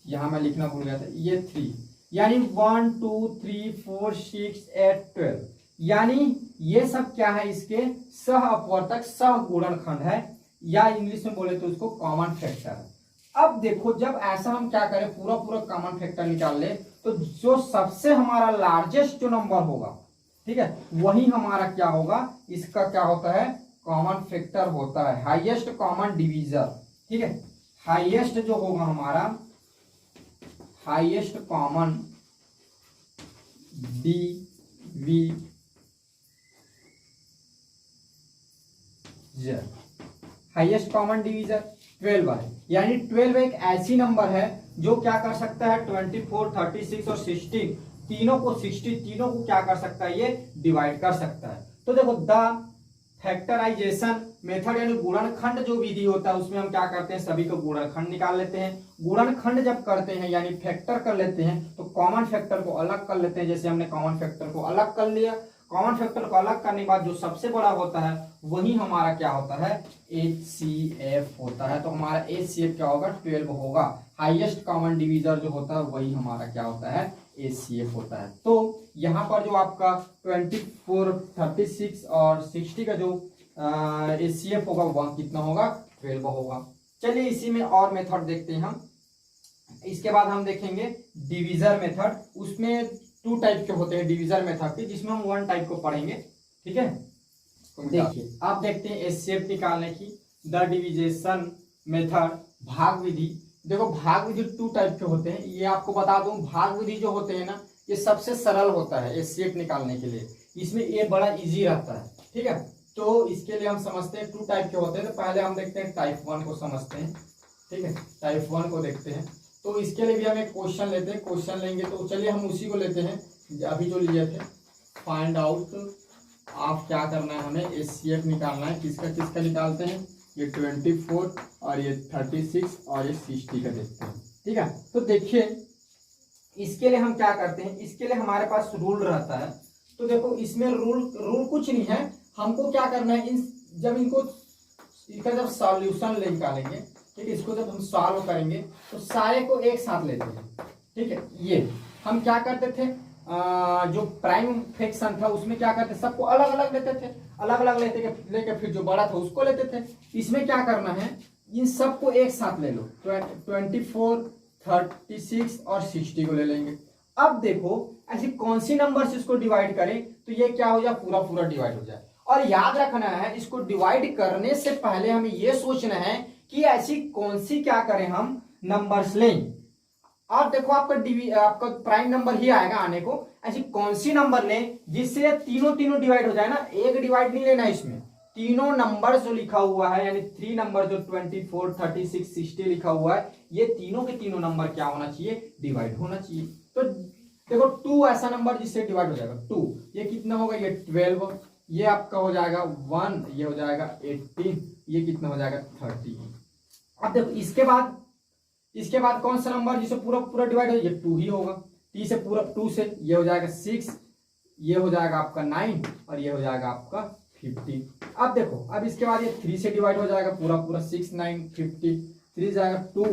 यहाँ मैं लिखना भूल गया था, ये 3, यानी 1, 2, 3, 4, 6, 8, 12, यानी ये सब क्या है, इसके सह अपवर्तक, सह गुणनखंड है, या इंग्लिश में बोले तो उसको कॉमन फैक्टर है। अब देखो जब ऐसा हम क्या करें, पूरा कॉमन फैक्टर निकाल ले, तो जो सबसे हमारा लार्जेस्ट जो नंबर होगा, ठीक है, वही हमारा क्या होगा, इसका क्या होता है, कॉमन फैक्टर होता है, हाईएस्ट कॉमन डिवीजर, ठीक है। हाईएस्ट जो होगा हमारा, highest common divisor, highest common divisor 12 है। यानी 12 एक ऐसी नंबर है जो क्या कर सकता है, 24, 36 और 60 तीनों को क्या कर सकता है, ये डिवाइड कर सकता है। तो देखो द फैक्टराइजेशन मेथड यानी गुणनखंड जो विधि होता है, उसमें हम क्या करते हैं, सभी को गुणनखंड निकाल लेते हैं। गुणनखंड जब करते हैं यानी फैक्टर कर लेते हैं, तो कॉमन फैक्टर को अलग कर लेते हैं। जैसे हमने कॉमन फैक्टर को अलग कर लिया, कॉमन फैक्टर को अलग करने के बाद जो सबसे बड़ा होता है वही हमारा क्या होता है, HCF होता है। तो हमारा HCF क्या होगा, 12 होगा। हाईएस्ट कॉमन डिवीजर जो होता है वही हमारा क्या होता है, HCF होता है। तो यहाँ पर जो आपका 24, 36 और 60 का जो HCF होगा वह कितना होगा, 12 होगा। चलिए इसी में और मेथड देखते हैं हम। इसके बाद हम देखेंगे डिवीजर मेथड। उसमें 2 टाइप के होते हैं डिवीजर मेथड के, जिसमें हम 1 टाइप को पढ़ेंगे, ठीक है। देखिए आप देखते हैं HCF निकालने की द डिविजेशन मेथड, भाग विधि। देखो भाग विधि 2 टाइप के होते हैं, ये आपको बता दूं। भाग विधि जो होते हैं ना, ये सबसे सरल होता है HCF निकालने के लिए, इसमें ये बड़ा इजी रहता है, ठीक है। तो इसके लिए हम समझते हैं 2 टाइप के होते हैं। तो पहले हम देखते हैं टाइप 1 को समझते हैं, ठीक है। टाइप 1 को देखते हैं, तो इसके लिए भी हम एक क्वेश्चन लेते हैं। क्वेश्चन लेंगे तो चलिए हम उसी को लेते हैं अभी जो लिए थे। फाइंड आउट, आप क्या करना है, हमें HCF निकालना है। किसका निकालते हैं, ये 24 और ये 36 और ये 60 का देखते हैं, ठीक है। तो देखिए इसके लिए हम क्या करते हैं, इसके लिए हमारे पास रूल रहता है। तो देखो इसमें रूल कुछ नहीं है, हमको क्या करना है, इनका जब सॉल्यूशन निकालेंगे, ठीक है, इसको जब हम सॉल्व करेंगे तो सारे को एक साथ लेते हैं, ठीक है। ये हम क्या करते थे, जो प्राइम फ्रैक्शन था उसमें क्या करते, सबको अलग अलग लेते थे, अलग अलग लेके फिर जो बड़ा था उसको लेते थे। इसमें क्या करना है, इन सबको एक साथ ले लो। 24, 36 और 60 को ले लेंगे। अब देखो ऐसी कौन सी नंबर से इसको डिवाइड करें तो ये क्या हो जाए, पूरा पूरा डिवाइड हो जाए। और याद रखना है इसको डिवाइड करने से पहले हमें ये सोचना है कि ऐसी कौन सी क्या करें हम नंबर्स लें। अब देखो आपका प्राइम नंबर ही आएगा आने को, ऐसी कौन सी नंबर लें जिससे तीनों तीनों डिवाइड हो जाए ना, एक डिवाइड नहीं लेना इसमें, तीनों नंबर जो लिखा हुआ है यानी 3 नंबर जो 24, 36, 60 लिखा हुआ है, ये तीनों के तीनों नंबर क्या होना चाहिए, डिवाइड होना चाहिए। तो देखो 2 ऐसा नंबर जिससे डिवाइड हो जाएगा 2, ये कितना होगा, ये 12, ये आपका हो जाएगा 1, ये हो जाएगा 18, ये कितना हो जाएगा 30। अब देखो इसके बाद कौन सा नंबर जिसे पूरा पूरा डिवाइड हो, ये 2 ही होगा। 3 से पूरा 2 से ये हो जाएगा 6, ये हो जाएगा आपका 9 और ये हो जाएगा आपका 50। अब देखो अब इसके बाद ये 3 से डिवाइड हो जाएगा पूरा पूरा 6, 9, 50, 3 जाएगा 2,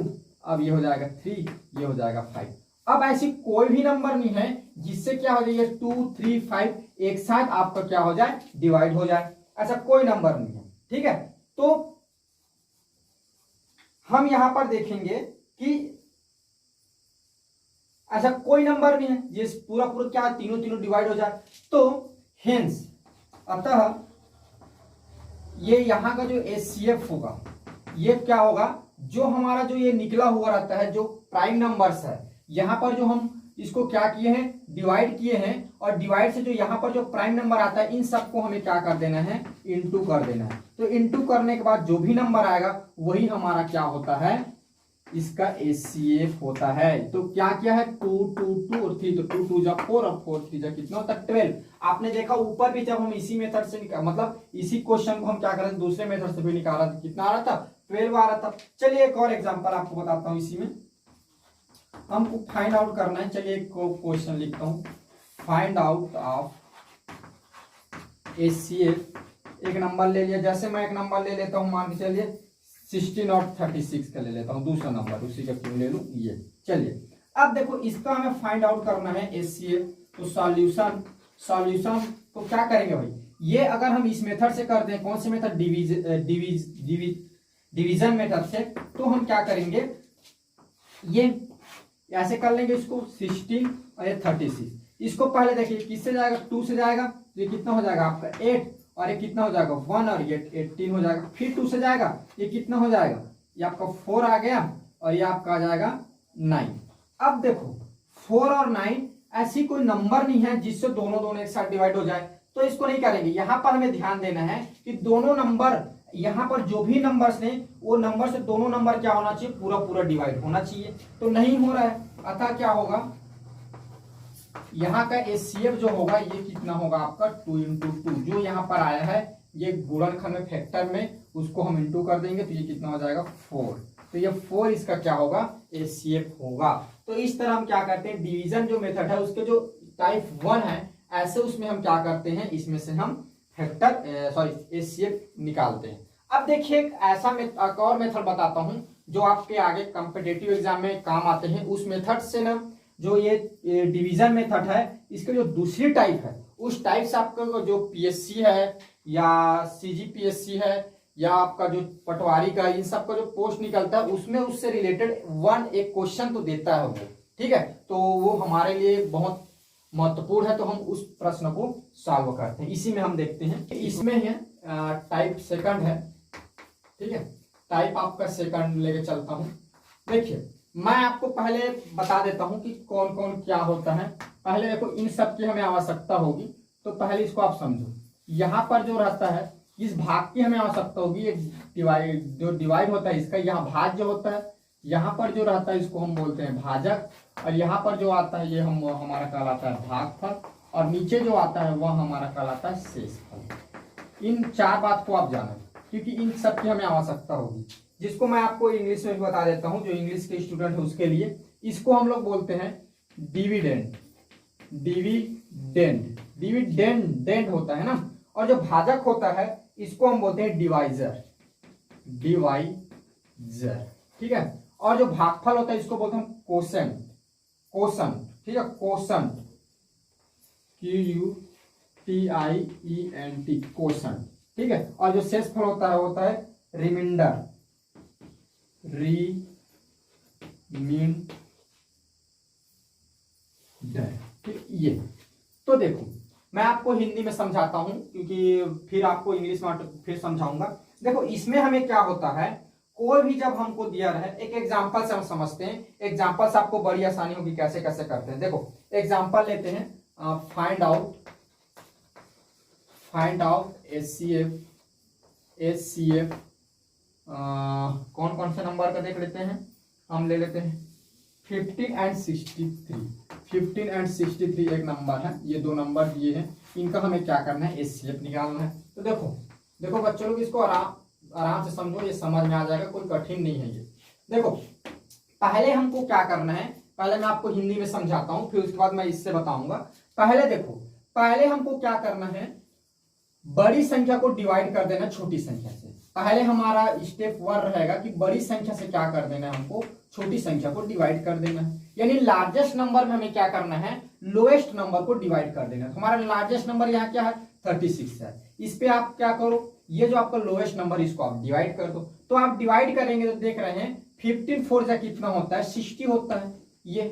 अब ये हो जाएगा 3, ये हो जाएगा 5। अब ऐसी कोई भी नंबर नहीं है जिससे क्या हो जाए 2, 3, 5 एक साथ आपका क्या हो जाए, डिवाइड हो जाए, ऐसा कोई नंबर नहीं है। ठीक है, तो हम यहां पर देखेंगे कि ऐसा कोई नंबर नहीं है जिस पूरा पूरा क्या तीनों तीनों डिवाइड हो जाए। तो हेंस अतः ये यहां का जो HCF होगा ये क्या होगा, जो हमारा जो ये निकला हुआ रहता है जो प्राइम नंबर्स है, यहां पर जो हम इसको क्या किए हैं, डिवाइड किए हैं, और डिवाइड से जो यहां पर जो प्राइम नंबर आता है इन सबको हमें क्या कर देना है, इनटू कर देना है। तो इनटू करने के बाद जो भी नंबर आएगा वही हमारा क्या होता है, इसका HCF होता है। तो क्या किया है 2, 2, 2 और 3, तो 2, 2 जा 4 और 4, 3 जा कितना होता है 12। आपने देखा ऊपर भी जब हम इसी मेथड से मतलब इसी क्वेश्चन को हम क्या कर रहे थे दूसरे मेथड से भी निकाला था, कितना आ रहा था 12 आ रहा था। चलिए एक और एग्जांपल आपको बताता हूं, इसी में हमको फाइंड आउट करना है। चलिए एक क्वेश्चन लिखता हूं, फाइंड आउट ऑफ HCF। एक नंबर ले लिया, जैसे मैं एक नंबर ले लेता हूं, मान के चलिए 16 और 36 का ले लेता हूं, दूसरा नंबर उसी का क्यों ले लूं ये। चलिए अब देखो इसका हमें फाइंड आउट करना है HCF। तो सॉल्यूशन तो क्या करेंगे भाई, ये अगर हम इस मेथड से करते हैं, कौन से मेथड, डिवीजन मेथड से, तो हम क्या करेंगे, ये ऐसे कर लेंगे इसको 16 और ये 36। इसको पहले देखिए किससे जाएगा, 2 से जाएगा, तो ये कितना हो जाएगा आपका 8, और ये कितना हो जाएगा 1 और ये 18 हो जाएगा। फिर 2 से जाएगा, ये कितना हो जाएगा, ये आपका 4 आ गया और ये आपका आ जाएगा 9। अब देखो 4 और 9 ऐसी कोई नंबर नहीं है जिससे दोनों एक साथ डिवाइड हो जाए, तो इसको नहीं करेंगे। यहां पर हमें ध्यान देना है कि दोनों नंबर, यहां पर जो भी नंबर्स ने वो नंबर से दोनों नंबर क्या होना चाहिए, पूरा पूरा डिवाइड होना चाहिए, तो नहीं हो रहा है। अतः क्या होगा, यहाँ का HCF जो होगा ये कितना होगा आपका 2 × 2, जो यहाँ पर आया है ये गुणनखंड में फैक्टर में उसको हम इंटू कर देंगे, तो ये कितना हो जाएगा 4। तो ये 4 इसका क्या होगा, HCF होगा। तो इस तरह हम क्या करते हैं, डिवीजन जो मेथड है उसके जो टाइप 1 है, ऐसे उसमें हम क्या करते हैं, इसमें से हम फैक्टर HCF निकालते हैं। अब देखिए एक और मेथड बताता हूं जो आपके आगे कॉम्पिटिटिव एग्जाम में काम आते हैं। उस मेथड से ना, जो ये डिवीजन मेथड है, इसके जो दूसरी टाइप है, उस टाइप से आपका जो PSC है या CGPSC है या आपका जो पटवारी का, इन सब का जो पोस्ट निकलता है उसमें उससे रिलेटेड एक क्वेश्चन तो देता है वो, ठीक है। तो वो हमारे लिए बहुत महत्वपूर्ण है, तो हम उस प्रश्न को सॉल्व करते हैं। इसी में हम देखते हैं, इसमें है टाइप सेकंड है, ठीक है। टाइप आपका सेकंड लेके चलता हूं। देखिए मैं आपको पहले बता देता हूं कि कौन कौन क्या होता है। पहले देखो इन सब की हमें आवश्यकता होगी, तो पहले इसको आप समझो। यहाँ पर जो रहता है इस भाग की हमें आवश्यकता होगी, ये जो डिवाइड होता है इसका, यहाँ भाज्य जो होता है, यहाँ पर जो रहता है इसको हम बोलते हैं भाजक, और यहाँ पर जो आता है ये हमारा कहलाता है भागफल, और नीचे जो आता है वह हमारा कहलाता है शेषफल। इन 4 बात को आप जानो, क्योंकि इन सब की हमें आवश्यकता होगी, जिसको मैं आपको इंग्लिश में भी बता देता हूं, जो इंग्लिश के स्टूडेंट है उसके लिए। इसको हम लोग बोलते हैं डिविडेंड, डिविडेंड होता है ना। और जो भाजक होता है इसको हम बोलते हैं डिवाइजर, ठीक है। और जो भागफल होता है इसको बोलते हैं कोशेंट, ठीक है, कोशेंट, QUTIENT, कोशेंट, ठीक है। और जो शेषफल होता है रिमाइंडर, डर। ठीक, ये तो देखो मैं आपको हिंदी में समझाता हूं क्योंकि फिर आपको इंग्लिश में फिर समझाऊंगा। देखो इसमें हमें क्या होता है, कोई भी जब हमको दिया रहे, एक एग्जांपल से हम समझते हैं, एग्जांपल से आपको बड़ी आसानी होगी कैसे कैसे करते हैं। देखो एग्जांपल लेते हैं, फाइंड आउट एचसीएफ कौन कौन से नंबर का देख लेते हैं, हम ले लेते हैं 15 एंड 63। 15 एंड 63 एक नंबर है, ये दो नंबर दिए हैं, इनका हमें क्या करना है, एचसीएफ निकालना है। तो देखो बच्चों लोग इसको आराम से समझो, ये समझ में आ जाएगा, कोई कठिन नहीं है ये। देखो पहले हमको क्या करना है, पहले मैं आपको हिंदी में समझाता हूं, फिर उसके बाद मैं इससे बताऊंगा। पहले हमको क्या करना है, बड़ी संख्या को डिवाइड कर देना छोटी संख्या से। पहले हमारा स्टेप 1 रहेगा कि बड़ी संख्या से क्या कर देना है, हमको छोटी संख्या को डिवाइड कर देना है। यानी लार्जेस्ट नंबर में हमें क्या करना है, लोएस्ट नंबर को डिवाइड कर देना है। हमारा लार्जेस्ट नंबर यहाँ क्या है, 36 है। इस पे आप क्या करो, ये जो आपका लोएस्ट नंबर इसको आप डिवाइड कर दो। तो आप डिवाइड करेंगे तो देख रहे हैं 15 4 जा कितना होता है, 60 होता है ये।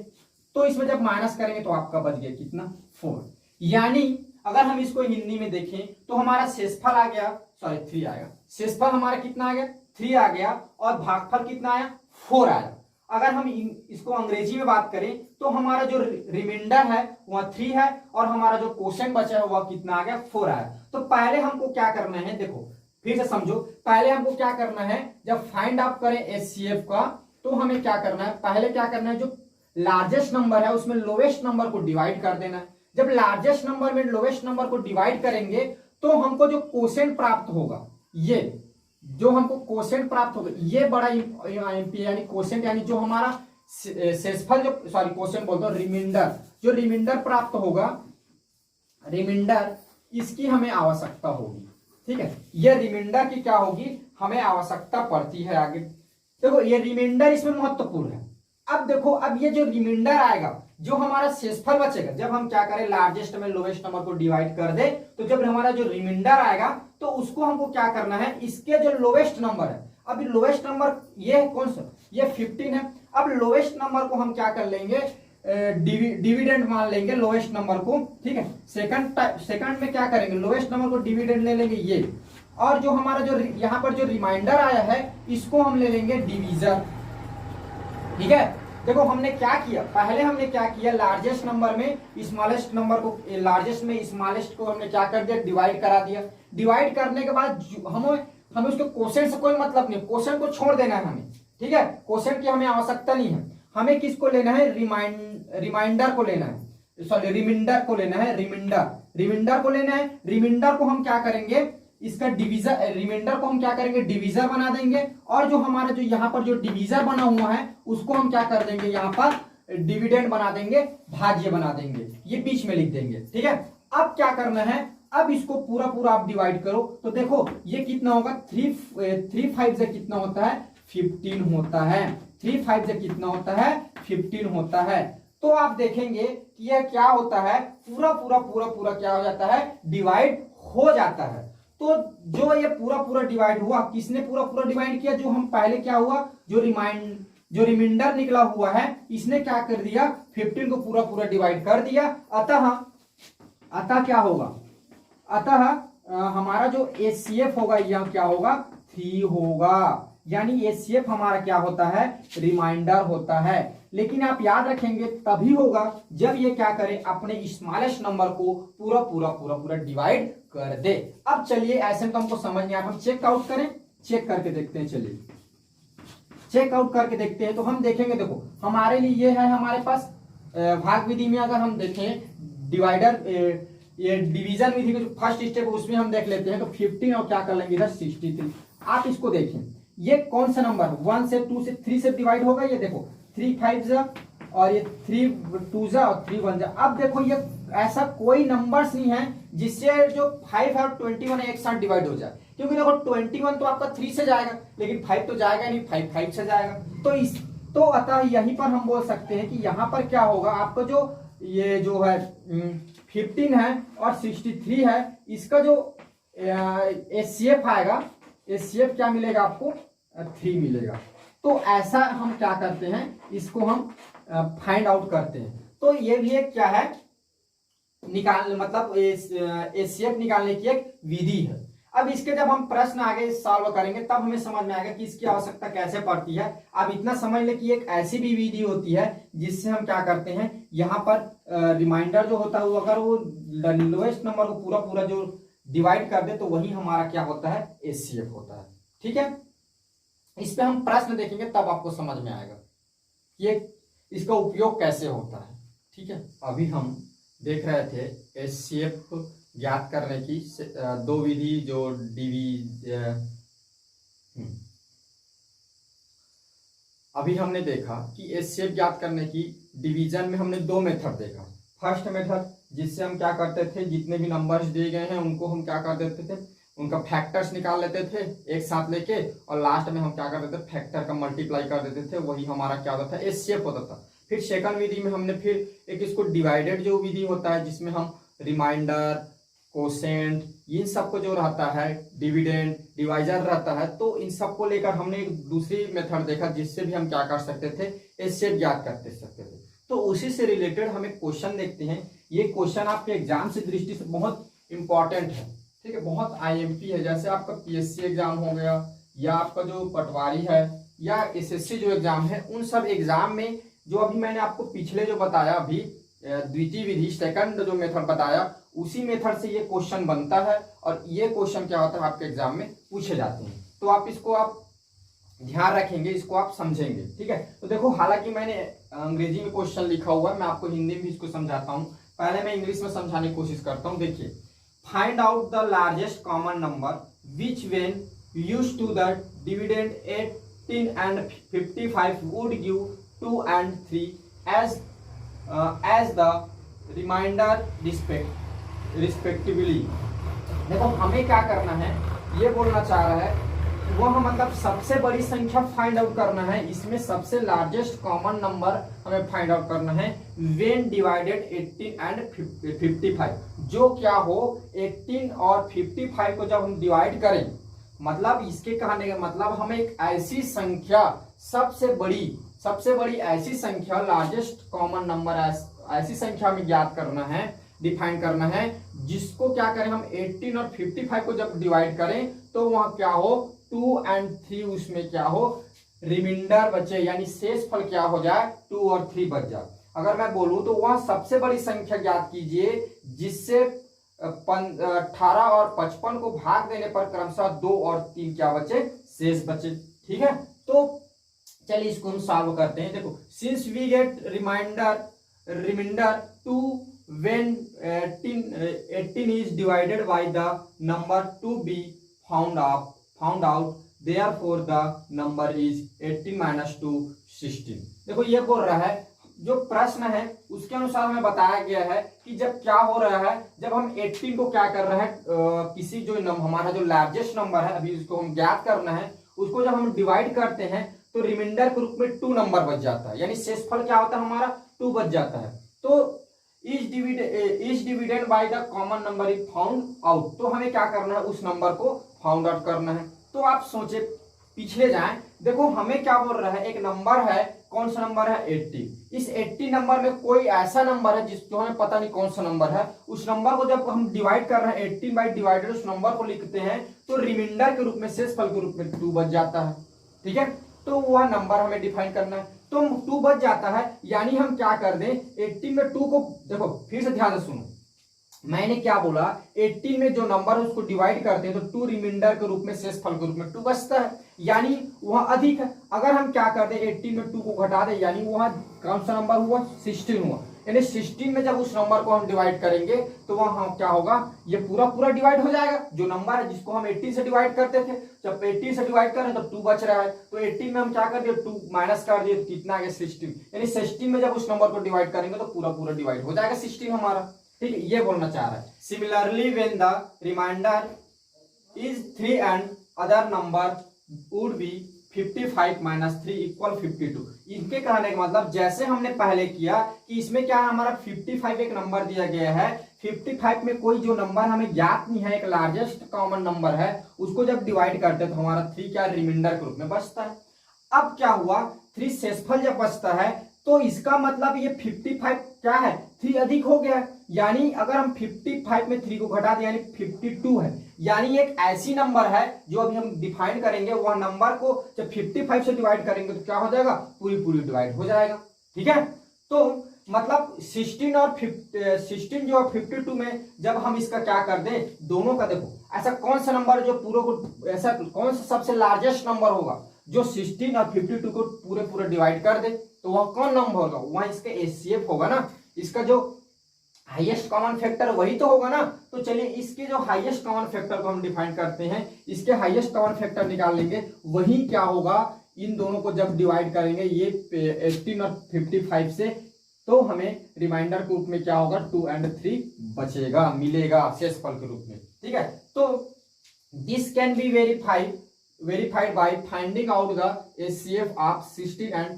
तो इसमें जब माइनस करेंगे तो आपका बच गया कितना, 4। यानी अगर हम इसको हिंदी में देखें तो हमारा शेषफल आ गया, सॉरी 3 आएगा। शेषफल हमारा कितना आ गया, 3 आ गया, और भागफल कितना आया, 4 आया। अगर हम इसको अंग्रेजी में बात करें तो हमारा जो रिमाइंडर है वह 3 है, और हमारा जो क्वोशिएंट बचा है वह कितना आ गया, 4 आया। तो पहले हमको क्या करना है, देखो फिर से समझो, पहले हमको क्या करना है, जब फाइंड आउट करें एचसीएफ का तो हमें क्या करना है, पहले क्या करना है, जो लार्जेस्ट नंबर है उसमें लोएस्ट नंबर को डिवाइड कर देना है। जब लार्जेस्ट नंबर में लोएस्ट नंबर को डिवाइड करेंगे तो हमको जो क्वोशिएंट प्राप्त होगा, ये जो हमको क्वोशिएंट प्राप्त होगा, ये बड़ा यानी क्वोशिएंट, यानी जो हमारा शेषफल, जो सॉरी क्वोशिएंट बोलते हो, रिमाइंडर, जो रिमाइंडर प्राप्त होगा, रिमाइंडर इसकी हमें आवश्यकता होगी। ठीक है, ये रिमाइंडर की क्या होगी, हमें आवश्यकता पड़ती है आगे। देखो ये रिमाइंडर इसमें महत्वपूर्ण है। अब देखो, अब ये जो रिमाइंडर आएगा, जो हमारा शेषफल बचेगा, जब हम क्या करें, लार्जेस्ट में लोएस्ट नंबर को डिवाइड कर दे, तो जब हमारा जो रिमाइंडर आएगा तो उसको हमको क्या करना है, इसके जो लोएस्ट नंबर है, अभी लोएस्ट नंबर ये कौन सा, ये 15 है। अब लोएस्ट नंबर को हम क्या कर लेंगे, डिविडेंड मान लेंगे लोएस्ट नंबर को। ठीक है, सेकंड में क्या करेंगे, लोएस्ट नंबर को डिविडेंड ले लेंगे ये, और जो हमारा जो यहाँ पर जो रिमाइंडर आया है इसको हम ले लेंगे डिवीजर। ठीक है, देखो हमने क्या किया, पहले हमने क्या किया, लार्जेस्ट नंबर में स्मॉलेस्ट नंबर को, लार्जेस्ट में स्मॉलेस्ट को हमने क्या कर दिया, डिवाइड करा दिया। डिवाइड करने के बाद हमें उसके क्वोशिएंट से कोई मतलब नहीं, क्वोशिएंट को छोड़ देना है हमें। ठीक है, क्वोशिएंट की हमें आवश्यकता नहीं है, हमें किसको लेना है, रिमाइंडर को लेना है, सॉरी रिमाइंडर को लेना है, रिमाइंडर को लेना है। रिमाइंडर को हम क्या करेंगे, इसका डिवीजर, रिमाइंडर को हम क्या करेंगे, डिवीजर बना देंगे, और जो हमारा जो यहाँ पर जो डिवीजर बना हुआ है उसको हम क्या कर देंगे, यहाँ पर डिविडेंड बना देंगे, भाज्य बना देंगे, ये बीच में लिख देंगे। ठीक है, अब क्या करना है, अब इसको पूरा पूरा आप डिवाइड करो तो देखो ये कितना होगा, 3 5 से कितना होता है, 15 होता है। 3 5 से कितना होता है, 15 होता है। तो आप देखेंगे कि यह क्या होता है, पूरा पूरा पूरा पूरा क्या हो जाता है, डिवाइड हो जाता है। तो जो ये पूरा पूरा डिवाइड हुआ, किसने पूरा पूरा डिवाइड किया, जो हम पहले क्या हुआ, जो रिमाइंडर निकला हुआ है इसने क्या कर दिया, 15 को पूरा पूरा डिवाइड कर दिया। अतः क्या होगा, अतः हमारा जो एचसीएफ होगा यह क्या होगा, 3 होगा। यानी एचसीएफ हमारा क्या होता है, रिमाइंडर होता है। लेकिन आप याद रखेंगे तभी होगा जब ये क्या करे, अपने स्मॉलेस्ट नंबर को पूरा पूरा पूरा पूरा डिवाइड कर दे। अब चलिए ऐसे में तो हमको समझ नहीं आ रहा, हम चेक आउट करें, चेक करके देखते हैं। चलिए चेक आउट करके देखते हैं, तो हम देखेंगे, देखो हमारे लिए ये है हमारे पास भाग विधि में अगर हम देखें डिवाइडर, ये डिवीजन विधि का जो फर्स्ट स्टेप है उसमें हम देख लेते हैं, तो 15 और क्या कर लेंगे इधर 63। आप इसको देखें, ये कौन सा नंबर, 1 से 2 से 3 से डिवाइड होगा, ये देखो 3 5 जा, और ये 3 2 जा और 3 1 जा। अब देखो ये ऐसा कोई नंबर्स नहीं है जिससे जो 5 और 21 एक साथ डिवाइड हो जाए, क्योंकि देखो 21 तो आपका 3 से जाएगा, लेकिन 5 तो जाएगा नहीं, 5 5 से जाएगा। तो अतः यहीं पर हम बोल सकते हैं कि यहाँ पर क्या होगा, आपका जो ये जो है 15 है और 63 है, इसका जो एचसीएफ आएगा, एचसीएफ क्या मिलेगा आपको, 3 मिलेगा। तो ऐसा हम क्या करते हैं, इसको हम फाइंड आउट करते हैं। तो ये भी एक क्या है, निकाल मतलब एचसीएफ निकालने की एक विधि है। अब इसके जब हम प्रश्न आगे सॉल्व करेंगे तब हमें समझ में आएगा कि इसकी आवश्यकता कैसे पड़ती है। अब इतना समझ ले कि एक ऐसी भी विधि होती है जिससे हम क्या करते हैं, यहाँ पर रिमाइंडर जो होता है वो अगर वो लोएस्ट नंबर को पूरा पूरा जो डिवाइड कर दे तो वही हमारा क्या होता है, एचसीएफ होता है। ठीक है, इस पे हम प्रश्न देखेंगे तब आपको समझ में आएगा ये इसका उपयोग कैसे होता है। ठीक है, अभी हम देख रहे थे एचसीएफ ज्ञात करने की दो विधि जो अभी हमने देखा कि एचसीएफ ज्ञात करने की डिवीजन में हमने दो मेथड देखा। फर्स्ट मेथड जिससे हम क्या करते थे, जितने भी नंबर्स दिए गए हैं उनको हम क्या कर देते थे, उनका फैक्टर्स निकाल लेते थे एक साथ लेके, और लास्ट में हम क्या कर देते थे, फैक्टर का मल्टीप्लाई कर देते थे, वही हमारा क्या होता था, एचसीएफ होता था। फिर सेकंड विधि में हमने फिर एक इसको डिवाइडेड जो विधि होता है जिसमें हम रिमाइंडर, कोसेंट, इन सबको जो रहता है, डिविडेंड, डिवाइजर रहता है, तो इन सबको लेकर हमने एक दूसरी मेथड देखा जिससे भी हम क्या कर सकते थे, एचसीएफ ज्ञात कर सकते थे। तो उसी से रिलेटेड हम एक क्वेश्चन देखते हैं। ये क्वेश्चन आपके एग्जाम से दृष्टि से बहुत इंपॉर्टेंट है। ठीक है, बहुत आईएमपी है। जैसे आपका पीएससी एग्जाम हो गया या आपका जो पटवारी है या एसएससी जो एग्जाम है, उन सब एग्जाम में जो अभी मैंने आपको पिछले जो बताया, अभी द्वितीय विधि सेकंड जो मेथड बताया, उसी मेथड से ये क्वेश्चन बनता है और ये क्वेश्चन क्या होता है आपके एग्जाम में पूछे जाते हैं। तो आप इसको आप ध्यान रखेंगे, इसको आप समझेंगे। ठीक है, तो देखो हालांकि मैंने अंग्रेजी में क्वेश्चन लिखा हुआ है, मैं आपको हिंदी में इसको समझाता हूँ। पहले मैं इंग्लिश में समझाने की कोशिश करता हूँ। देखिए, find out the largest common number which when used to the dividend 18 and 55 would give 2 and 3 as the remainder respectively। देखो हमें क्या करना है, ये बोलना चाह रहा है वो हम मतलब सबसे बड़ी संख्या फाइंड आउट करना है। इसमें सबसे लार्जेस्ट कॉमन नंबर हमें फाइंड आउट करना है व्हेन डिवाइडेड 18 and 55, जो क्या हो 18 और 55 को जब हम डिवाइड करें, मतलब इसके कहने का मतलब हमें एक ऐसी संख्या, सबसे बड़ी ऐसी संख्या, लार्जेस्ट कॉमन नंबर ऐसी संख्या में ज्ञात करना है, डिफाइन करना है, जिसको क्या करें हम 18 और 55 को जब डिवाइड करें तो वहां क्या हो 2 and 3, उसमें क्या हो रिमाइंडर बचे, यानी शेष फल क्या हो जाए 2 और 3 बच जाए। अगर मैं बोलूं तो वहां सबसे बड़ी संख्या ज्ञात कीजिए जिससे 18 और 55 को भाग देने पर क्रमशः 2 और 3 क्या बचे, शेष बचे। ठीक है, तो चलिए इसको हम सॉल्व करते हैं। देखो, since we get reminder 2 when 18 is divided by the number to be found out, therefore the number is 18 minus 2 16। देखो ये बोल रहा है, जो प्रश्न है उसके अनुसार हमें बताया गया है कि जब क्या हो रहा है, जब हम 18 को क्या कर रहे हैं, किसी जो हमारा जो लार्जेस्ट नंबर है अभी उसको हम ज्ञात करना है, उसको जब हम डिवाइड करते हैं तो रिमाइंडर के रूप में 2 नंबर बच जाता है, यानी शेषफल क्या होता है हमारा 2 बच जाता है। तो is dividend by the common number is found out, तो हमें क्या करना है, उस नंबर को फाउंड आउट करना है। तो आप सोचे पिछले जाएं, देखो हमें क्या बोल रहा है, एक नंबर है, कौन सा नंबर है 80। इस 80 नंबर में कोई ऐसा नंबर है जिसको हमें पता नहीं कौन सा नंबर है, उस नंबर को जब हम डिवाइड कर रहे हैं 18 बाई डिवाइडेड उस नंबर को लिखते हैं तो रिमाइंडर के रूप में, शेषफल के रूप में 2 बच जाता है। ठीक है, तो वह नंबर हमें डिफाइन करना है। तो 2 बच जाता है, यानी हम क्या कर दें 18 में 2 को, देखो फिर से ध्यान से सुनो, मैंने क्या बोला 18 में जो नंबर है उसको डिवाइड करते हैं तो 2 रिमाइंडर के रूप में, शेषफल के रूप में 2 बचता है, यानी वह अधिक है। अगर हम क्या कर दें 18 में 2 को घटा दें, यानी वह कौन सा नंबर हुआ 16 हुआ, यानी 16 में जब उस नंबर को हम डिवाइड करेंगे तो वहां क्या होगा, ये पूरा डिवाइड हो जाएगा। जो नंबर है जिसको हम 18 से डिवाइड करते थे, जब 18 से डिवाइड करें तो 2 बच रहा है, तो 18 में हम क्या कर दिए 2 माइनस कर दिए, कितना आ गया 16, यानी 16 में जब उस नंबर को डिवाइड करेंगे तो पूरा डिवाइड हो जाएगा 16 हमारा। ठीक है, ये बोलना चाह रहा है। Similarly when the reminder is 3 and other number would be 55 minus 3 equal 52। इनके कहने का मतलब जैसे हमने पहले किया कि इसमें क्या हमारा 55 एक नंबर दिया गया है, 55 में कोई जो नंबर हमें ज्ञात नहीं है, एक लार्जेस्ट कॉमन नंबर है, उसको जब डिवाइड करते हैं तो हमारा 3 क्या रिमाइंडर के रूप में बचता है। अब क्या हुआ, 3 शेषफल जब बचता है तो इसका मतलब ये 55 क्या है, 3 अधिक हो गया। यानी अगर हम 55 में 3 को घटा दें यानी 52 है। यानी एक ऐसी नंबर है जो अभी हम डिफाइन करेंगे, वह नंबर को जब 55 से डिवाइड करेंगे तो क्या हो जाएगा, पूरी डिवाइड हो जाएगा। ठीक है, तो मतलब 16 और 16 जो 52 में जब हम इसका क्या कर दें, दोनों का देखो ऐसा कौन सा नंबर जो पूरे को, ऐसा कौन सा सबसे लार्जेस्ट नंबर होगा जो 16 और 52 को पूरे डिवाइड कर दे, तो वह कौन नंबर होगा, वह इसका एचसीएफ होगा ना, इसका जो हाईएस्ट कॉमन फैक्टर वही तो होगा ना। तो चलिए इसके जो हाईएस्ट कॉमन फैक्टर को हम डिफाइन करते हैं, इसके हाईएस्ट कॉमन फैक्टर निकाल लेंगे, वही क्या होगा, इन दोनों को जब डिवाइड करेंगे ये 18 और 55 से, तो हमें रिमाइंडर के रूप में क्या होगा 2 और 3 बचेगा, मिलेगा शेषफल के रूप में। ठीक है, तो this can be verified by finding out the HCF of 16 and